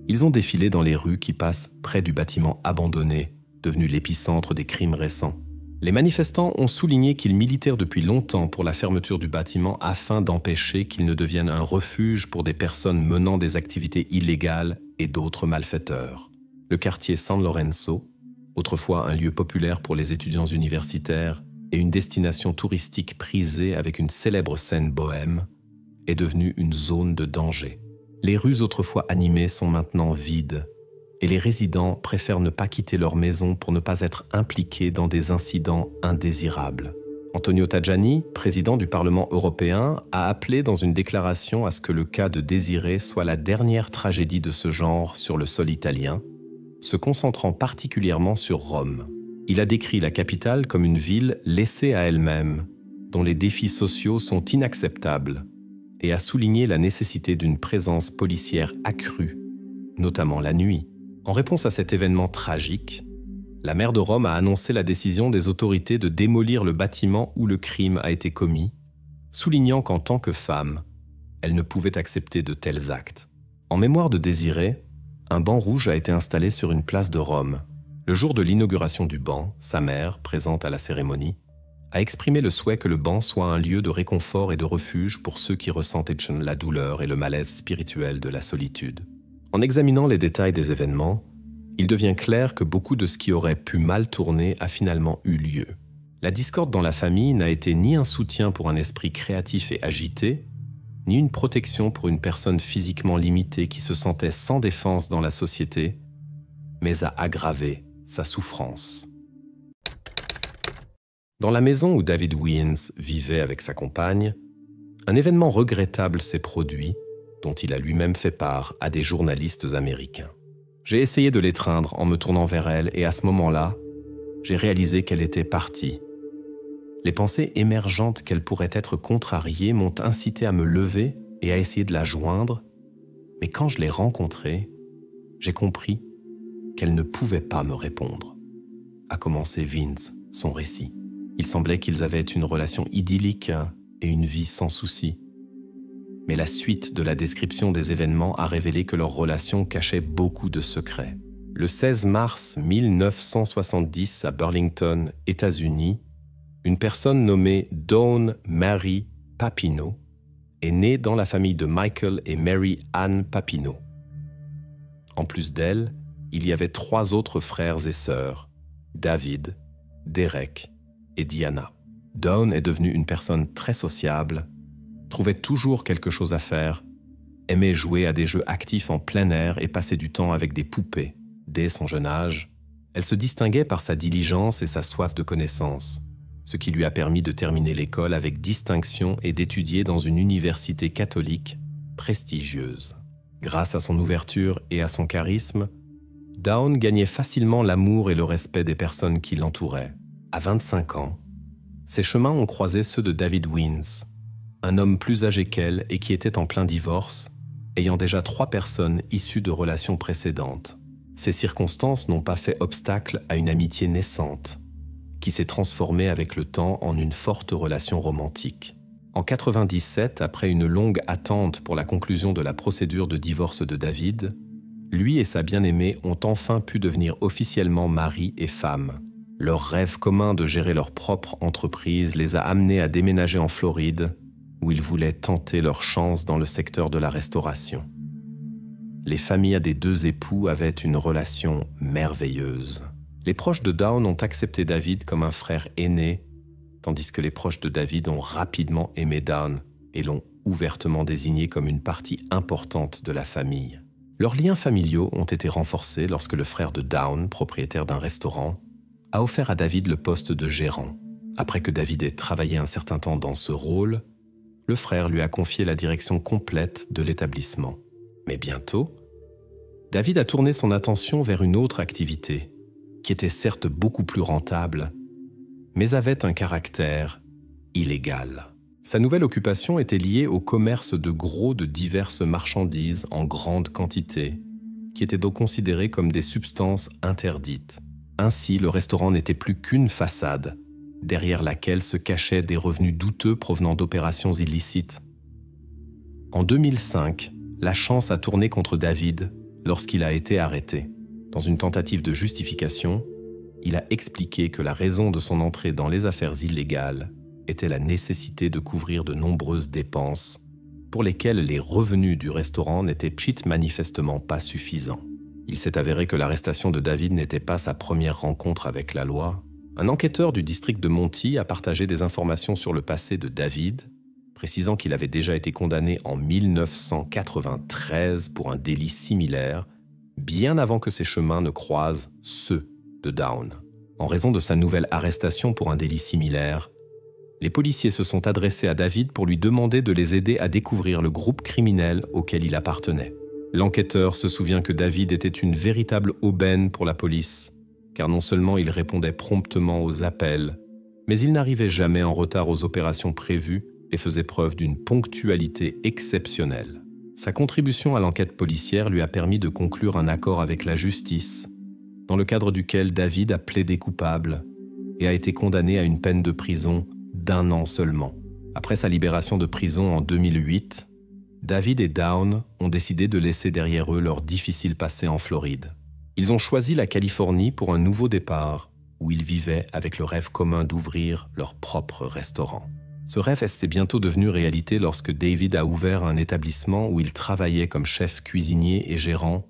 Ils ont défilé dans les rues qui passent près du bâtiment abandonné, devenu l'épicentre des crimes récents. Les manifestants ont souligné qu'ils militèrent depuis longtemps pour la fermeture du bâtiment afin d'empêcher qu'il ne devienne un refuge pour des personnes menant des activités illégales et d'autres malfaiteurs. Le quartier San Lorenzo, autrefois un lieu populaire pour les étudiants universitaires et une destination touristique prisée avec une célèbre scène bohème, est devenu une zone de danger. Les rues autrefois animées sont maintenant vides et les résidents préfèrent ne pas quitter leur maison pour ne pas être impliqués dans des incidents indésirables. Antonio Tajani, président du Parlement européen, a appelé dans une déclaration à ce que le cas de Désiré soit la dernière tragédie de ce genre sur le sol italien, se concentrant particulièrement sur Rome. Il a décrit la capitale comme une ville laissée à elle-même, dont les défis sociaux sont inacceptables, et a souligné la nécessité d'une présence policière accrue, notamment la nuit. En réponse à cet événement tragique, la maire de Rome a annoncé la décision des autorités de démolir le bâtiment où le crime a été commis, soulignant qu'en tant que femme, elle ne pouvait accepter de tels actes. En mémoire de Désiré, un banc rouge a été installé sur une place de Rome. Le jour de l'inauguration du banc, sa mère, présente à la cérémonie, a exprimé le souhait que le banc soit un lieu de réconfort et de refuge pour ceux qui ressentent la douleur et le malaise spirituel de la solitude. En examinant les détails des événements, il devient clair que beaucoup de ce qui aurait pu mal tourner a finalement eu lieu. La discorde dans la famille n'a été ni un soutien pour un esprit créatif et agité, ni une protection pour une personne physiquement limitée qui se sentait sans défense dans la société, mais a aggravé sa souffrance. Dans la maison où David Wiens vivait avec sa compagne, un événement regrettable s'est produit, dont il a lui-même fait part à des journalistes américains. J'ai essayé de l'étreindre en me tournant vers elle et à ce moment-là, j'ai réalisé qu'elle était partie. Les pensées émergentes qu'elle pourrait être contrariée m'ont incité à me lever et à essayer de la joindre, mais quand je l'ai rencontrée, j'ai compris qu'elle ne pouvait pas me répondre. A commencé Vince, son récit. Il semblait qu'ils avaient une relation idyllique et une vie sans souci. Mais la suite de la description des événements a révélé que leur relation cachait beaucoup de secrets. Le 16 mars 1970 à Burlington, États-Unis, une personne nommée Dawn Mary Papineau est née dans la famille de Michael et Mary Ann Papineau. En plus d'elle, il y avait 3 autres frères et sœurs, David, Derek et Diana. Dawn est devenue une personne très sociable, trouvait toujours quelque chose à faire, aimait jouer à des jeux actifs en plein air et passer du temps avec des poupées. Dès son jeune âge, elle se distinguait par sa diligence et sa soif de connaissance, ce qui lui a permis de terminer l'école avec distinction et d'étudier dans une université catholique prestigieuse. Grâce à son ouverture et à son charisme, Dawn gagnait facilement l'amour et le respect des personnes qui l'entouraient. À 25 ans, ses chemins ont croisé ceux de David Wiens, un homme plus âgé qu'elle et qui était en plein divorce, ayant déjà 3 personnes issues de relations précédentes. Ces circonstances n'ont pas fait obstacle à une amitié naissante, qui s'est transformée avec le temps en une forte relation romantique. En 1997, après une longue attente pour la conclusion de la procédure de divorce de David, lui et sa bien-aimée ont enfin pu devenir officiellement mari et femme. Leur rêve commun de gérer leur propre entreprise les a amenés à déménager en Floride, où ils voulaient tenter leur chance dans le secteur de la restauration. Les familles des 2 époux avaient une relation merveilleuse. Les proches de Dawn ont accepté David comme un frère aîné, tandis que les proches de David ont rapidement aimé Dawn et l'ont ouvertement désigné comme une partie importante de la famille. Leurs liens familiaux ont été renforcés lorsque le frère de Dawn, propriétaire d'un restaurant, a offert à David le poste de gérant. Après que David ait travaillé un certain temps dans ce rôle, le frère lui a confié la direction complète de l'établissement. Mais bientôt, David a tourné son attention vers une autre activité, qui était certes beaucoup plus rentable, mais avait un caractère illégal. Sa nouvelle occupation était liée au commerce de gros de diverses marchandises en grande quantité, qui étaient donc considérées comme des substances interdites. Ainsi, le restaurant n'était plus qu'une façade, derrière laquelle se cachaient des revenus douteux provenant d'opérations illicites. En 2005, la chance a tourné contre David lorsqu'il a été arrêté. Dans une tentative de justification, il a expliqué que la raison de son entrée dans les affaires illégales était la nécessité de couvrir de nombreuses dépenses pour lesquelles les revenus du restaurant n'étaient manifestement pas suffisants. Il s'est avéré que l'arrestation de David n'était pas sa première rencontre avec la loi. Un enquêteur du district de Monty a partagé des informations sur le passé de David, précisant qu'il avait déjà été condamné en 1993 pour un délit similaire, bien avant que ses chemins ne croisent ceux de Dawn. En raison de sa nouvelle arrestation pour un délit similaire, les policiers se sont adressés à David pour lui demander de les aider à découvrir le groupe criminel auquel il appartenait. L'enquêteur se souvient que David était une véritable aubaine pour la police, car non seulement il répondait promptement aux appels, mais il n'arrivait jamais en retard aux opérations prévues et faisait preuve d'une ponctualité exceptionnelle. Sa contribution à l'enquête policière lui a permis de conclure un accord avec la justice, dans le cadre duquel David a plaidé coupable et a été condamné à une peine de prison d'1 an seulement. Après sa libération de prison en 2008, David et Dawn ont décidé de laisser derrière eux leur difficile passé en Floride. Ils ont choisi la Californie pour un nouveau départ où ils vivaient avec le rêve commun d'ouvrir leur propre restaurant. Ce rêve s'est bientôt devenu réalité lorsque David a ouvert un établissement où il travaillait comme chef cuisinier et gérant,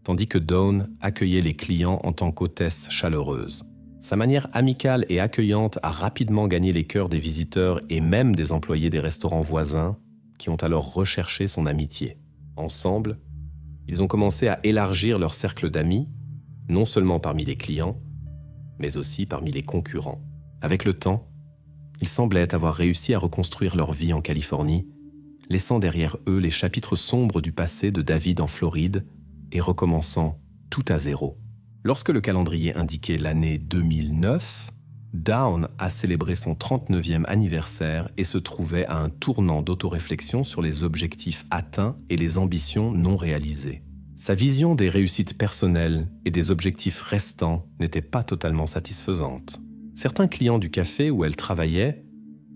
tandis que Dawn accueillait les clients en tant qu'hôtesse chaleureuse. Sa manière amicale et accueillante a rapidement gagné les cœurs des visiteurs et même des employés des restaurants voisins qui ont alors recherché son amitié. Ensemble, ils ont commencé à élargir leur cercle d'amis, non seulement parmi les clients, mais aussi parmi les concurrents. Avec le temps, ils semblaient avoir réussi à reconstruire leur vie en Californie, laissant derrière eux les chapitres sombres du passé de David en Floride et recommençant tout à zéro. Lorsque le calendrier indiquait l'année 2009, Dawn a célébré son 39e anniversaire et se trouvait à un tournant d'autoréflexion sur les objectifs atteints et les ambitions non réalisées. Sa vision des réussites personnelles et des objectifs restants n'était pas totalement satisfaisante. Certains clients du café où elle travaillait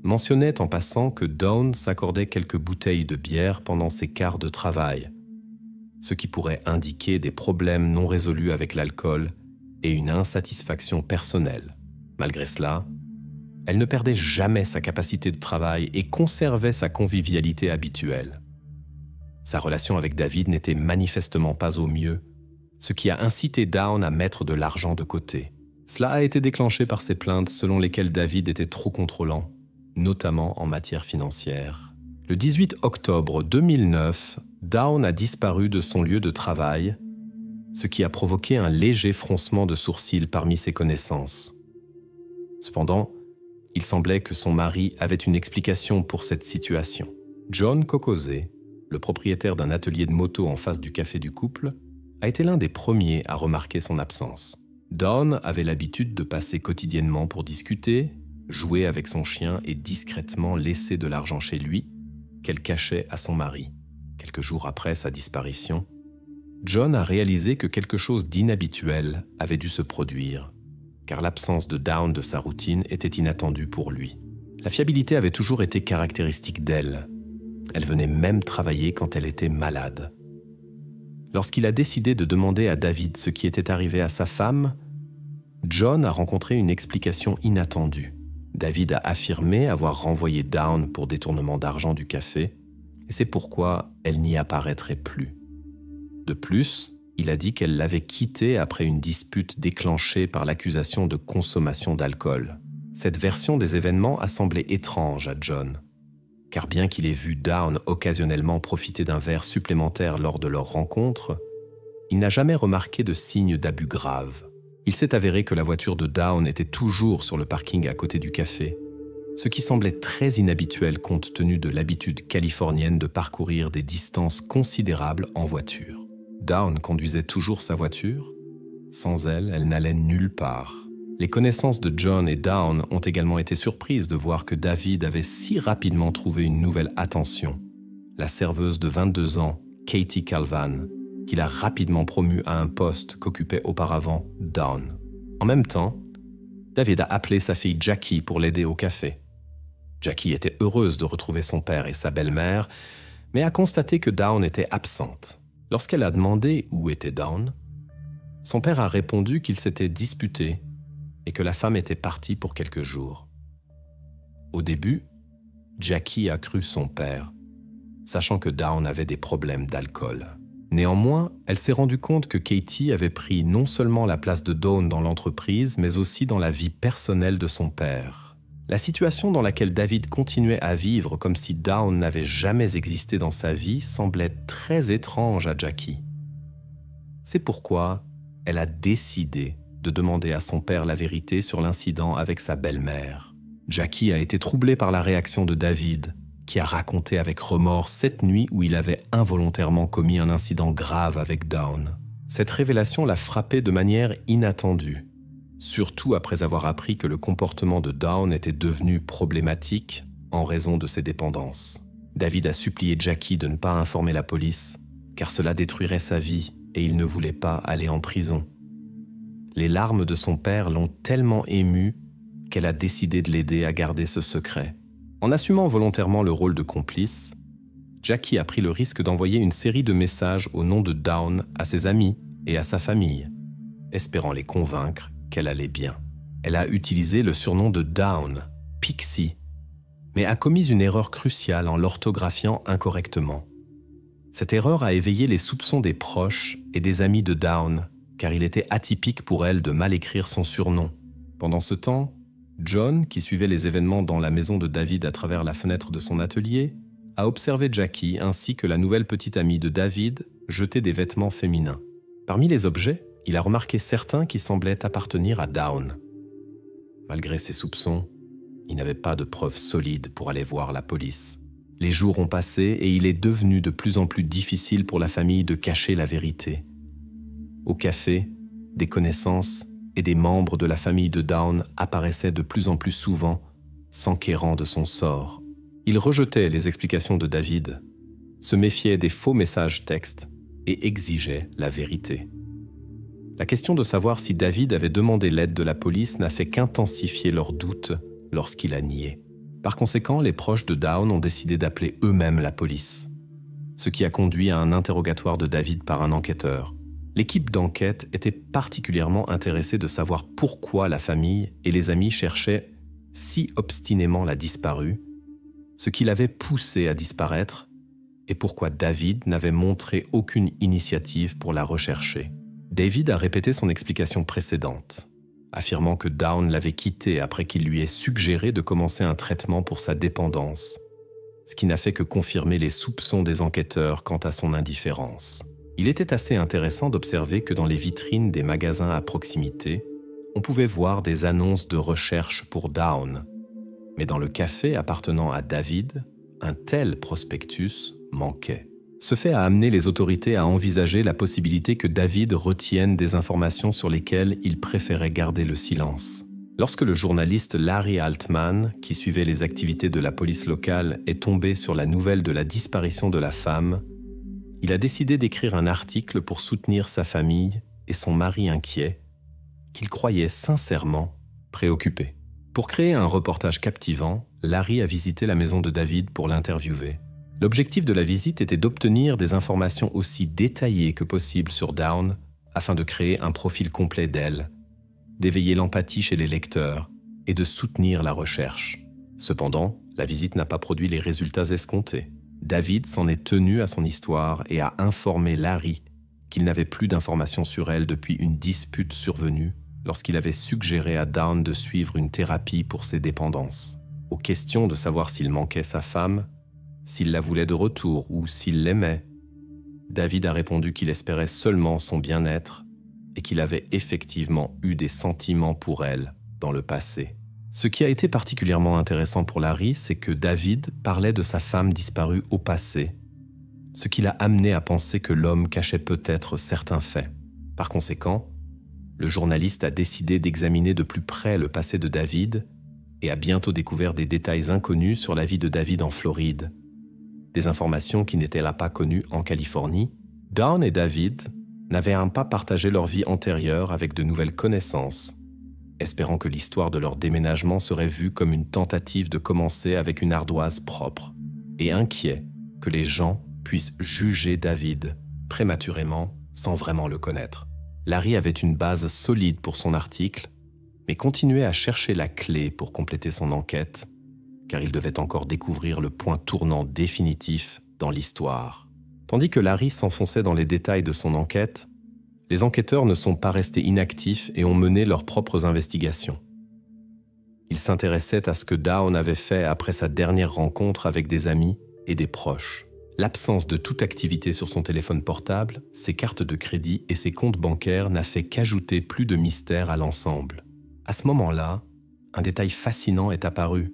mentionnaient en passant que Dawn s'accordait quelques bouteilles de bière pendant ses quarts de travail, ce qui pourrait indiquer des problèmes non résolus avec l'alcool et une insatisfaction personnelle. Malgré cela, elle ne perdait jamais sa capacité de travail et conservait sa convivialité habituelle. Sa relation avec David n'était manifestement pas au mieux, ce qui a incité Dawn à mettre de l'argent de côté. Cela a été déclenché par ses plaintes selon lesquelles David était trop contrôlant, notamment en matière financière. Le 18 octobre 2009, Dawn a disparu de son lieu de travail, ce qui a provoqué un léger froncement de sourcils parmi ses connaissances. Cependant, il semblait que son mari avait une explication pour cette situation. John Cocozé, le propriétaire d'un atelier de moto en face du café du couple, a été l'un des premiers à remarquer son absence. Dawn avait l'habitude de passer quotidiennement pour discuter, jouer avec son chien et discrètement laisser de l'argent chez lui, qu'elle cachait à son mari. Quelques jours après sa disparition, John a réalisé que quelque chose d'inhabituel avait dû se produire, car l'absence de Dawn de sa routine était inattendue pour lui. La fiabilité avait toujours été caractéristique d'elle. Elle venait même travailler quand elle était malade. Lorsqu'il a décidé de demander à David ce qui était arrivé à sa femme, John a rencontré une explication inattendue. David a affirmé avoir renvoyé Dawn pour détournement d'argent du café, et c'est pourquoi elle n'y apparaîtrait plus. De plus, il a dit qu'elle l'avait quitté après une dispute déclenchée par l'accusation de consommation d'alcool. Cette version des événements a semblé étrange à John, car bien qu'il ait vu Dawn occasionnellement profiter d'un verre supplémentaire lors de leur rencontre, il n'a jamais remarqué de signes d'abus graves. Il s'est avéré que la voiture de Dawn était toujours sur le parking à côté du café, ce qui semblait très inhabituel compte tenu de l'habitude californienne de parcourir des distances considérables en voiture. Dawn conduisait toujours sa voiture. Sans elle, elle n'allait nulle part. Les connaissances de John et Dawn ont également été surprises de voir que David avait si rapidement trouvé une nouvelle attention, la serveuse de 22 ans, Katie Calvan, qu'il a rapidement promue à un poste qu'occupait auparavant Dawn. En même temps, David a appelé sa fille Jackie pour l'aider au café. Jackie était heureuse de retrouver son père et sa belle-mère, mais a constaté que Dawn était absente. Lorsqu'elle a demandé où était Dawn, son père a répondu qu'il s'était disputé et que la femme était partie pour quelques jours. Au début, Jackie a cru son père, sachant que Dawn avait des problèmes d'alcool. Néanmoins, elle s'est rendue compte que Katie avait pris non seulement la place de Dawn dans l'entreprise, mais aussi dans la vie personnelle de son père. La situation dans laquelle David continuait à vivre comme si Dawn n'avait jamais existé dans sa vie semblait très étrange à Jackie. C'est pourquoi elle a décidé de demander à son père la vérité sur l'incident avec sa belle-mère. Jackie a été troublée par la réaction de David, qui a raconté avec remords cette nuit où il avait involontairement commis un incident grave avec Dawn. Cette révélation l'a frappé de manière inattendue, surtout après avoir appris que le comportement de Dawn était devenu problématique en raison de ses dépendances. David a supplié Jackie de ne pas informer la police, car cela détruirait sa vie et il ne voulait pas aller en prison. Les larmes de son père l'ont tellement émue qu'elle a décidé de l'aider à garder ce secret. En assumant volontairement le rôle de complice, Jackie a pris le risque d'envoyer une série de messages au nom de Dawn à ses amis et à sa famille, espérant les convaincre qu'elle allait bien. Elle a utilisé le surnom de Dawn, Pixie, mais a commis une erreur cruciale en l'orthographiant incorrectement. Cette erreur a éveillé les soupçons des proches et des amis de Dawn, car il était atypique pour elle de mal écrire son surnom. Pendant ce temps, John, qui suivait les événements dans la maison de David à travers la fenêtre de son atelier, a observé Jackie ainsi que la nouvelle petite amie de David jeter des vêtements féminins. Parmi les objets, il a remarqué certains qui semblaient appartenir à Dawn. Malgré ses soupçons, il n'avait pas de preuves solides pour aller voir la police. Les jours ont passé et il est devenu de plus en plus difficile pour la famille de cacher la vérité. Au café, des connaissances et des membres de la famille de Dawn apparaissaient de plus en plus souvent, s'enquérant de son sort. Ils rejetaient les explications de David, se méfiaient des faux messages textes et exigeaient la vérité. La question de savoir si David avait demandé l'aide de la police n'a fait qu'intensifier leurs doutes lorsqu'il a nié. Par conséquent, les proches de Dawn ont décidé d'appeler eux-mêmes la police, ce qui a conduit à un interrogatoire de David par un enquêteur. L'équipe d'enquête était particulièrement intéressée de savoir pourquoi la famille et les amis cherchaient si obstinément la disparue, ce qui l'avait poussée à disparaître, et pourquoi David n'avait montré aucune initiative pour la rechercher. David a répété son explication précédente, affirmant que Dawn l'avait quitté après qu'il lui ait suggéré de commencer un traitement pour sa dépendance, ce qui n'a fait que confirmer les soupçons des enquêteurs quant à son indifférence. Il était assez intéressant d'observer que dans les vitrines des magasins à proximité, on pouvait voir des annonces de recherche pour Dawn. Mais dans le café appartenant à David, un tel prospectus manquait. Ce fait a amené les autorités à envisager la possibilité que David retienne des informations sur lesquelles il préférait garder le silence. Lorsque le journaliste Larry Altman, qui suivait les activités de la police locale, est tombé sur la nouvelle de la disparition de la femme, il a décidé d'écrire un article pour soutenir sa famille et son mari inquiet, qu'il croyait sincèrement préoccupé. Pour créer un reportage captivant, Larry a visité la maison de David pour l'interviewer. L'objectif de la visite était d'obtenir des informations aussi détaillées que possible sur Dawn afin de créer un profil complet d'elle, d'éveiller l'empathie chez les lecteurs et de soutenir la recherche. Cependant, la visite n'a pas produit les résultats escomptés. David s'en est tenu à son histoire et a informé Larry qu'il n'avait plus d'informations sur elle depuis une dispute survenue lorsqu'il avait suggéré à Dawn de suivre une thérapie pour ses dépendances. Aux questions de savoir s'il manquait sa femme, s'il la voulait de retour ou s'il l'aimait, David a répondu qu'il espérait seulement son bien-être et qu'il avait effectivement eu des sentiments pour elle dans le passé. Ce qui a été particulièrement intéressant pour Larry, c'est que David parlait de sa femme disparue au passé, ce qui l'a amené à penser que l'homme cachait peut-être certains faits. Par conséquent, le journaliste a décidé d'examiner de plus près le passé de David et a bientôt découvert des détails inconnus sur la vie de David en Floride. Des informations qui n'étaient là pas connues en Californie. Dawn et David n'avaient pas partagé leur vie antérieure avec de nouvelles connaissances, espérant que l'histoire de leur déménagement serait vue comme une tentative de commencer avec une ardoise propre, et inquiets que les gens puissent juger David prématurément sans vraiment le connaître. Larry avait une base solide pour son article, mais continuait à chercher la clé pour compléter son enquête, car il devait encore découvrir le point tournant définitif dans l'histoire. Tandis que Larry s'enfonçait dans les détails de son enquête, les enquêteurs ne sont pas restés inactifs et ont mené leurs propres investigations. Ils s'intéressaient à ce que Dawn avait fait après sa dernière rencontre avec des amis et des proches. L'absence de toute activité sur son téléphone portable, ses cartes de crédit et ses comptes bancaires n'a fait qu'ajouter plus de mystère à l'ensemble. À ce moment-là, un détail fascinant est apparu.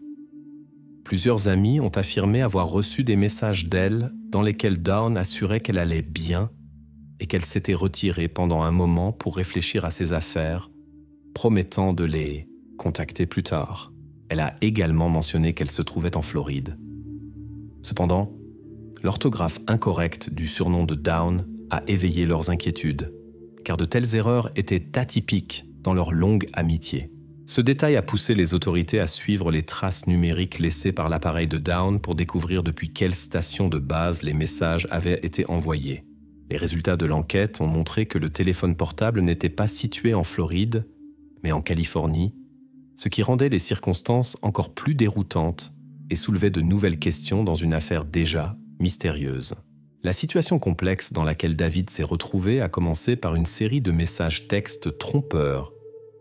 Plusieurs amis ont affirmé avoir reçu des messages d'elle dans lesquels Dawn assurait qu'elle allait bien et qu'elle s'était retirée pendant un moment pour réfléchir à ses affaires, promettant de les contacter plus tard. Elle a également mentionné qu'elle se trouvait en Floride. Cependant, l'orthographe incorrecte du surnom de Dawn a éveillé leurs inquiétudes, car de telles erreurs étaient atypiques dans leur longue amitié. Ce détail a poussé les autorités à suivre les traces numériques laissées par l'appareil de Dawn pour découvrir depuis quelle station de base les messages avaient été envoyés. Les résultats de l'enquête ont montré que le téléphone portable n'était pas situé en Floride, mais en Californie, ce qui rendait les circonstances encore plus déroutantes et soulevait de nouvelles questions dans une affaire déjà mystérieuse. La situation complexe dans laquelle David s'est retrouvé a commencé par une série de messages textes trompeurs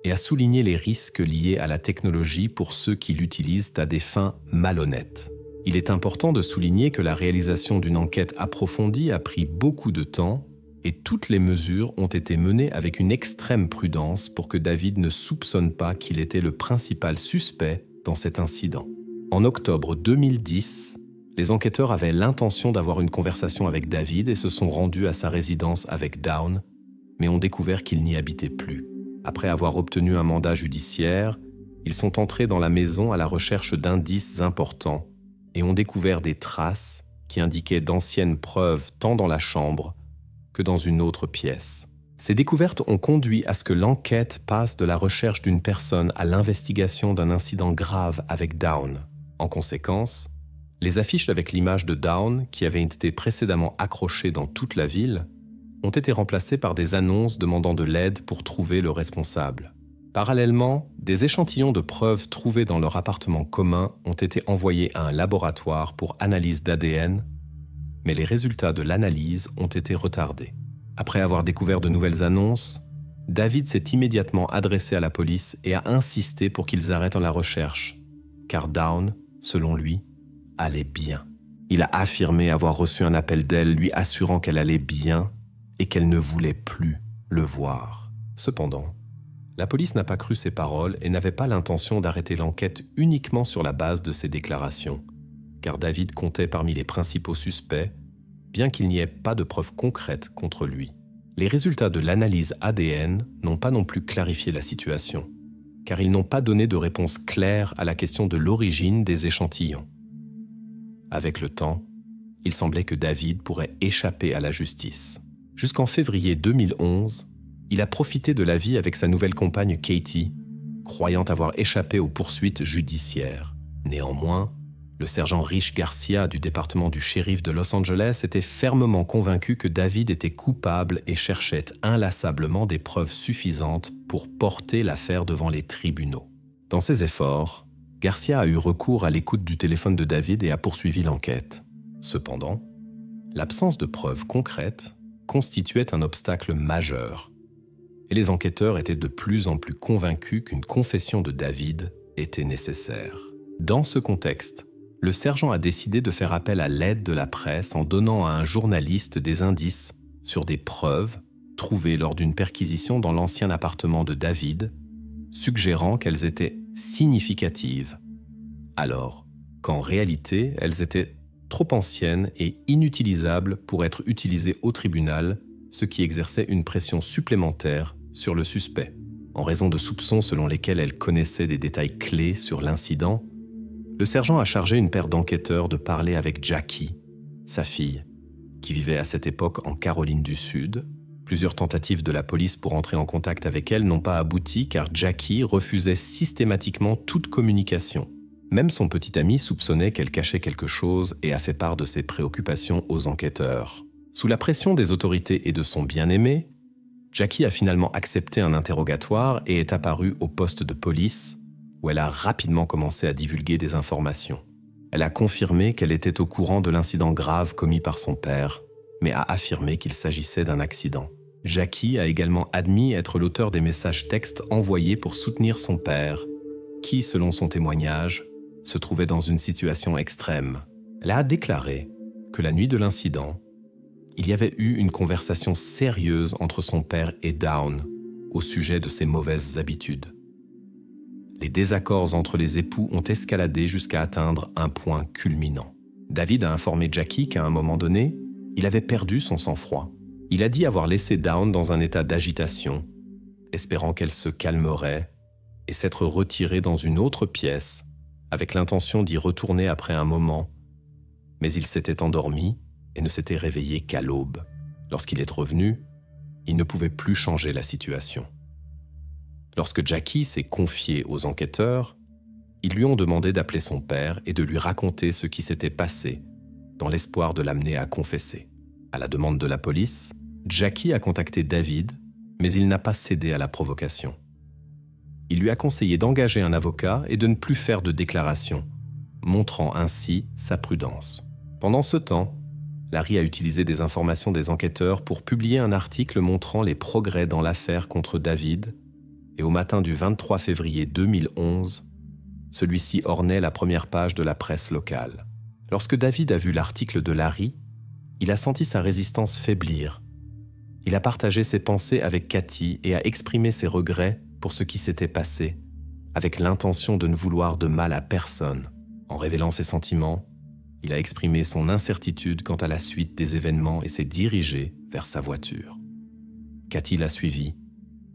et a souligné les risques liés à la technologie pour ceux qui l'utilisent à des fins malhonnêtes. Il est important de souligner que la réalisation d'une enquête approfondie a pris beaucoup de temps et toutes les mesures ont été menées avec une extrême prudence pour que David ne soupçonne pas qu'il était le principal suspect dans cet incident. En octobre 2010, les enquêteurs avaient l'intention d'avoir une conversation avec David et se sont rendus à sa résidence avec Down, mais ont découvert qu'il n'y habitait plus. Après avoir obtenu un mandat judiciaire, ils sont entrés dans la maison à la recherche d'indices importants et ont découvert des traces qui indiquaient d'anciennes preuves tant dans la chambre que dans une autre pièce. Ces découvertes ont conduit à ce que l'enquête passe de la recherche d'une personne à l'investigation d'un incident grave avec Down. En conséquence, les affiches avec l'image de Down, qui avaient été précédemment accrochées dans toute la ville, ont été remplacées par des annonces demandant de l'aide pour trouver le responsable. Parallèlement, des échantillons de preuves trouvés dans leur appartement commun ont été envoyés à un laboratoire pour analyse d'ADN, mais les résultats de l'analyse ont été retardés. Après avoir découvert de nouvelles annonces, David s'est immédiatement adressé à la police et a insisté pour qu'ils arrêtent la recherche, car Down, selon lui, allait bien. Il a affirmé avoir reçu un appel d'elle lui assurant qu'elle allait bien et qu'elle ne voulait plus le voir. Cependant, la police n'a pas cru ses paroles et n'avait pas l'intention d'arrêter l'enquête uniquement sur la base de ses déclarations, car David comptait parmi les principaux suspects, bien qu'il n'y ait pas de preuves concrètes contre lui. Les résultats de l'analyse ADN n'ont pas non plus clarifié la situation, car ils n'ont pas donné de réponse claire à la question de l'origine des échantillons. Avec le temps, il semblait que David pourrait échapper à la justice. Jusqu'en février 2011, il a profité de la vie avec sa nouvelle compagne Katie, croyant avoir échappé aux poursuites judiciaires. Néanmoins, le sergent Rich Garcia du département du shérif de Los Angeles était fermement convaincu que David était coupable et cherchait inlassablement des preuves suffisantes pour porter l'affaire devant les tribunaux. Dans ses efforts, Garcia a eu recours à l'écoute du téléphone de David et a poursuivi l'enquête. Cependant, l'absence de preuves concrètes constituait un obstacle majeur, et les enquêteurs étaient de plus en plus convaincus qu'une confession de David était nécessaire. Dans ce contexte, le sergent a décidé de faire appel à l'aide de la presse en donnant à un journaliste des indices sur des preuves trouvées lors d'une perquisition dans l'ancien appartement de David, suggérant qu'elles étaient significatives, alors qu'en réalité, elles étaient trop anciennes et inutilisables pour être utilisées au tribunal, ce qui exerçait une pression supplémentaire sur le suspect. En raison de soupçons selon lesquels elle connaissait des détails clés sur l'incident, le sergent a chargé une paire d'enquêteurs de parler avec Jackie, sa fille, qui vivait à cette époque en Caroline du Sud. Plusieurs tentatives de la police pour entrer en contact avec elle n'ont pas abouti car Jackie refusait systématiquement toute communication. Même son petit ami soupçonnait qu'elle cachait quelque chose et a fait part de ses préoccupations aux enquêteurs. Sous la pression des autorités et de son bien-aimé, Jackie a finalement accepté un interrogatoire et est apparue au poste de police, où elle a rapidement commencé à divulguer des informations. Elle a confirmé qu'elle était au courant de l'incident grave commis par son père, mais a affirmé qu'il s'agissait d'un accident. Jackie a également admis être l'auteur des messages textes envoyés pour soutenir son père, qui, selon son témoignage, se trouvait dans une situation extrême. Elle a déclaré que la nuit de l'incident, il y avait eu une conversation sérieuse entre son père et Down au sujet de ses mauvaises habitudes. Les désaccords entre les époux ont escaladé jusqu'à atteindre un point culminant. David a informé Jackie qu'à un moment donné, il avait perdu son sang-froid. Il a dit avoir laissé Down dans un état d'agitation, espérant qu'elle se calmerait et s'être retiré dans une autre pièce avec l'intention d'y retourner après un moment, mais il s'était endormi et ne s'était réveillé qu'à l'aube. Lorsqu'il est revenu, il ne pouvait plus changer la situation. Lorsque Jackie s'est confiée aux enquêteurs, ils lui ont demandé d'appeler son père et de lui raconter ce qui s'était passé, dans l'espoir de l'amener à confesser. À la demande de la police, Jackie a contacté David, mais il n'a pas cédé à la provocation. Il lui a conseillé d'engager un avocat et de ne plus faire de déclaration, montrant ainsi sa prudence. Pendant ce temps, Larry a utilisé des informations des enquêteurs pour publier un article montrant les progrès dans l'affaire contre David, et au matin du 23 février 2011, celui-ci ornait la première page de la presse locale. Lorsque David a vu l'article de Larry, il a senti sa résistance faiblir. Il a partagé ses pensées avec Cathy et a exprimé ses regrets pour ce qui s'était passé, avec l'intention de ne vouloir de mal à personne. En révélant ses sentiments, il a exprimé son incertitude quant à la suite des événements et s'est dirigé vers sa voiture. Cathy l'a suivi,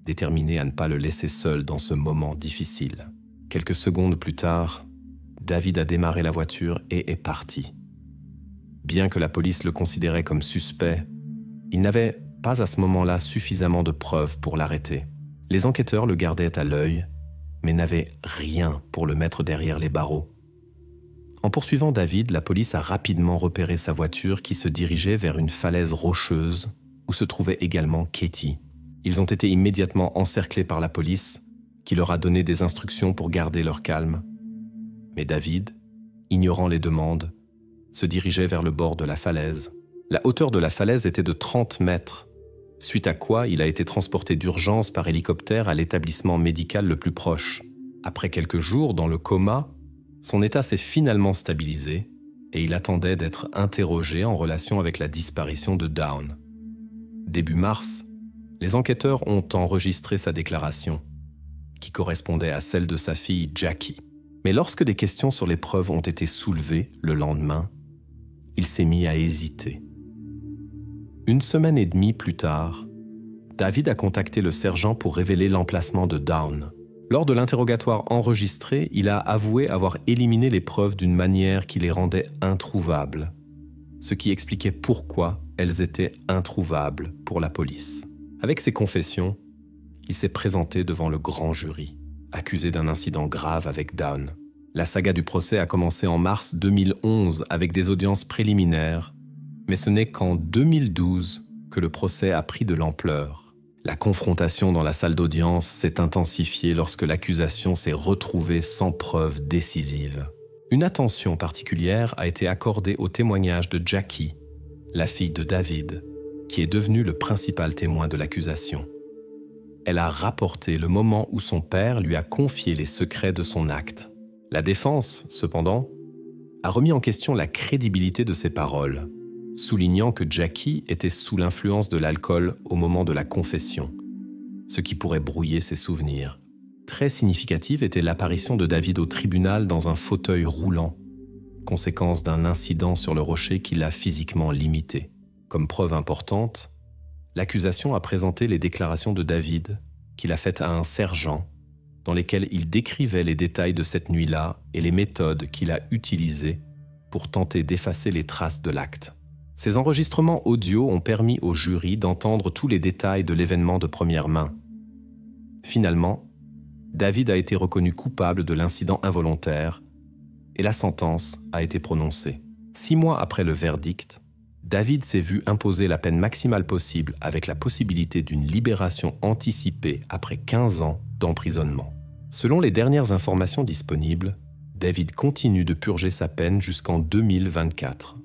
déterminée à ne pas le laisser seul dans ce moment difficile. Quelques secondes plus tard, David a démarré la voiture et est parti. Bien que la police le considérait comme suspect, il n'avait pas à ce moment-là suffisamment de preuves pour l'arrêter. Les enquêteurs le gardaient à l'œil, mais n'avaient rien pour le mettre derrière les barreaux. En poursuivant David, la police a rapidement repéré sa voiture qui se dirigeait vers une falaise rocheuse où se trouvait également Katie. Ils ont été immédiatement encerclés par la police, qui leur a donné des instructions pour garder leur calme. Mais David, ignorant les demandes, se dirigeait vers le bord de la falaise. La hauteur de la falaise était de 30 mètres, suite à quoi il a été transporté d'urgence par hélicoptère à l'établissement médical le plus proche. Après quelques jours dans le coma, son état s'est finalement stabilisé et il attendait d'être interrogé en relation avec la disparition de Dawn. Début mars, les enquêteurs ont enregistré sa déclaration, qui correspondait à celle de sa fille Jackie. Mais lorsque des questions sur les preuves ont été soulevées le lendemain, il s'est mis à hésiter. Une semaine et demie plus tard, David a contacté le sergent pour révéler l'emplacement de Dawn. Lors de l'interrogatoire enregistré, il a avoué avoir éliminé les preuves d'une manière qui les rendait introuvables, ce qui expliquait pourquoi elles étaient introuvables pour la police. Avec ses confessions, il s'est présenté devant le grand jury, accusé d'un incident grave avec Dawn. La saga du procès a commencé en mars 2011 avec des audiences préliminaires, mais ce n'est qu'en 2012 que le procès a pris de l'ampleur. La confrontation dans la salle d'audience s'est intensifiée lorsque l'accusation s'est retrouvée sans preuve décisive. Une attention particulière a été accordée au témoignage de Jackie, la fille de David, qui est devenue le principal témoin de l'accusation. Elle a rapporté le moment où son père lui a confié les secrets de son acte. La défense, cependant, a remis en question la crédibilité de ses paroles, soulignant que Jackie était sous l'influence de l'alcool au moment de la confession, ce qui pourrait brouiller ses souvenirs. Très significative était l'apparition de David au tribunal dans un fauteuil roulant, conséquence d'un incident sur le rocher qui l'a physiquement limité. Comme preuve importante, l'accusation a présenté les déclarations de David qu'il a faites à un sergent, dans lesquelles il décrivait les détails de cette nuit-là et les méthodes qu'il a utilisées pour tenter d'effacer les traces de l'acte. Ces enregistrements audio ont permis au jury d'entendre tous les détails de l'événement de première main. Finalement, David a été reconnu coupable de l'incident involontaire et la sentence a été prononcée. 6 mois après le verdict, David s'est vu imposer la peine maximale possible avec la possibilité d'une libération anticipée après 15 ans d'emprisonnement. Selon les dernières informations disponibles, David continue de purger sa peine jusqu'en 2024.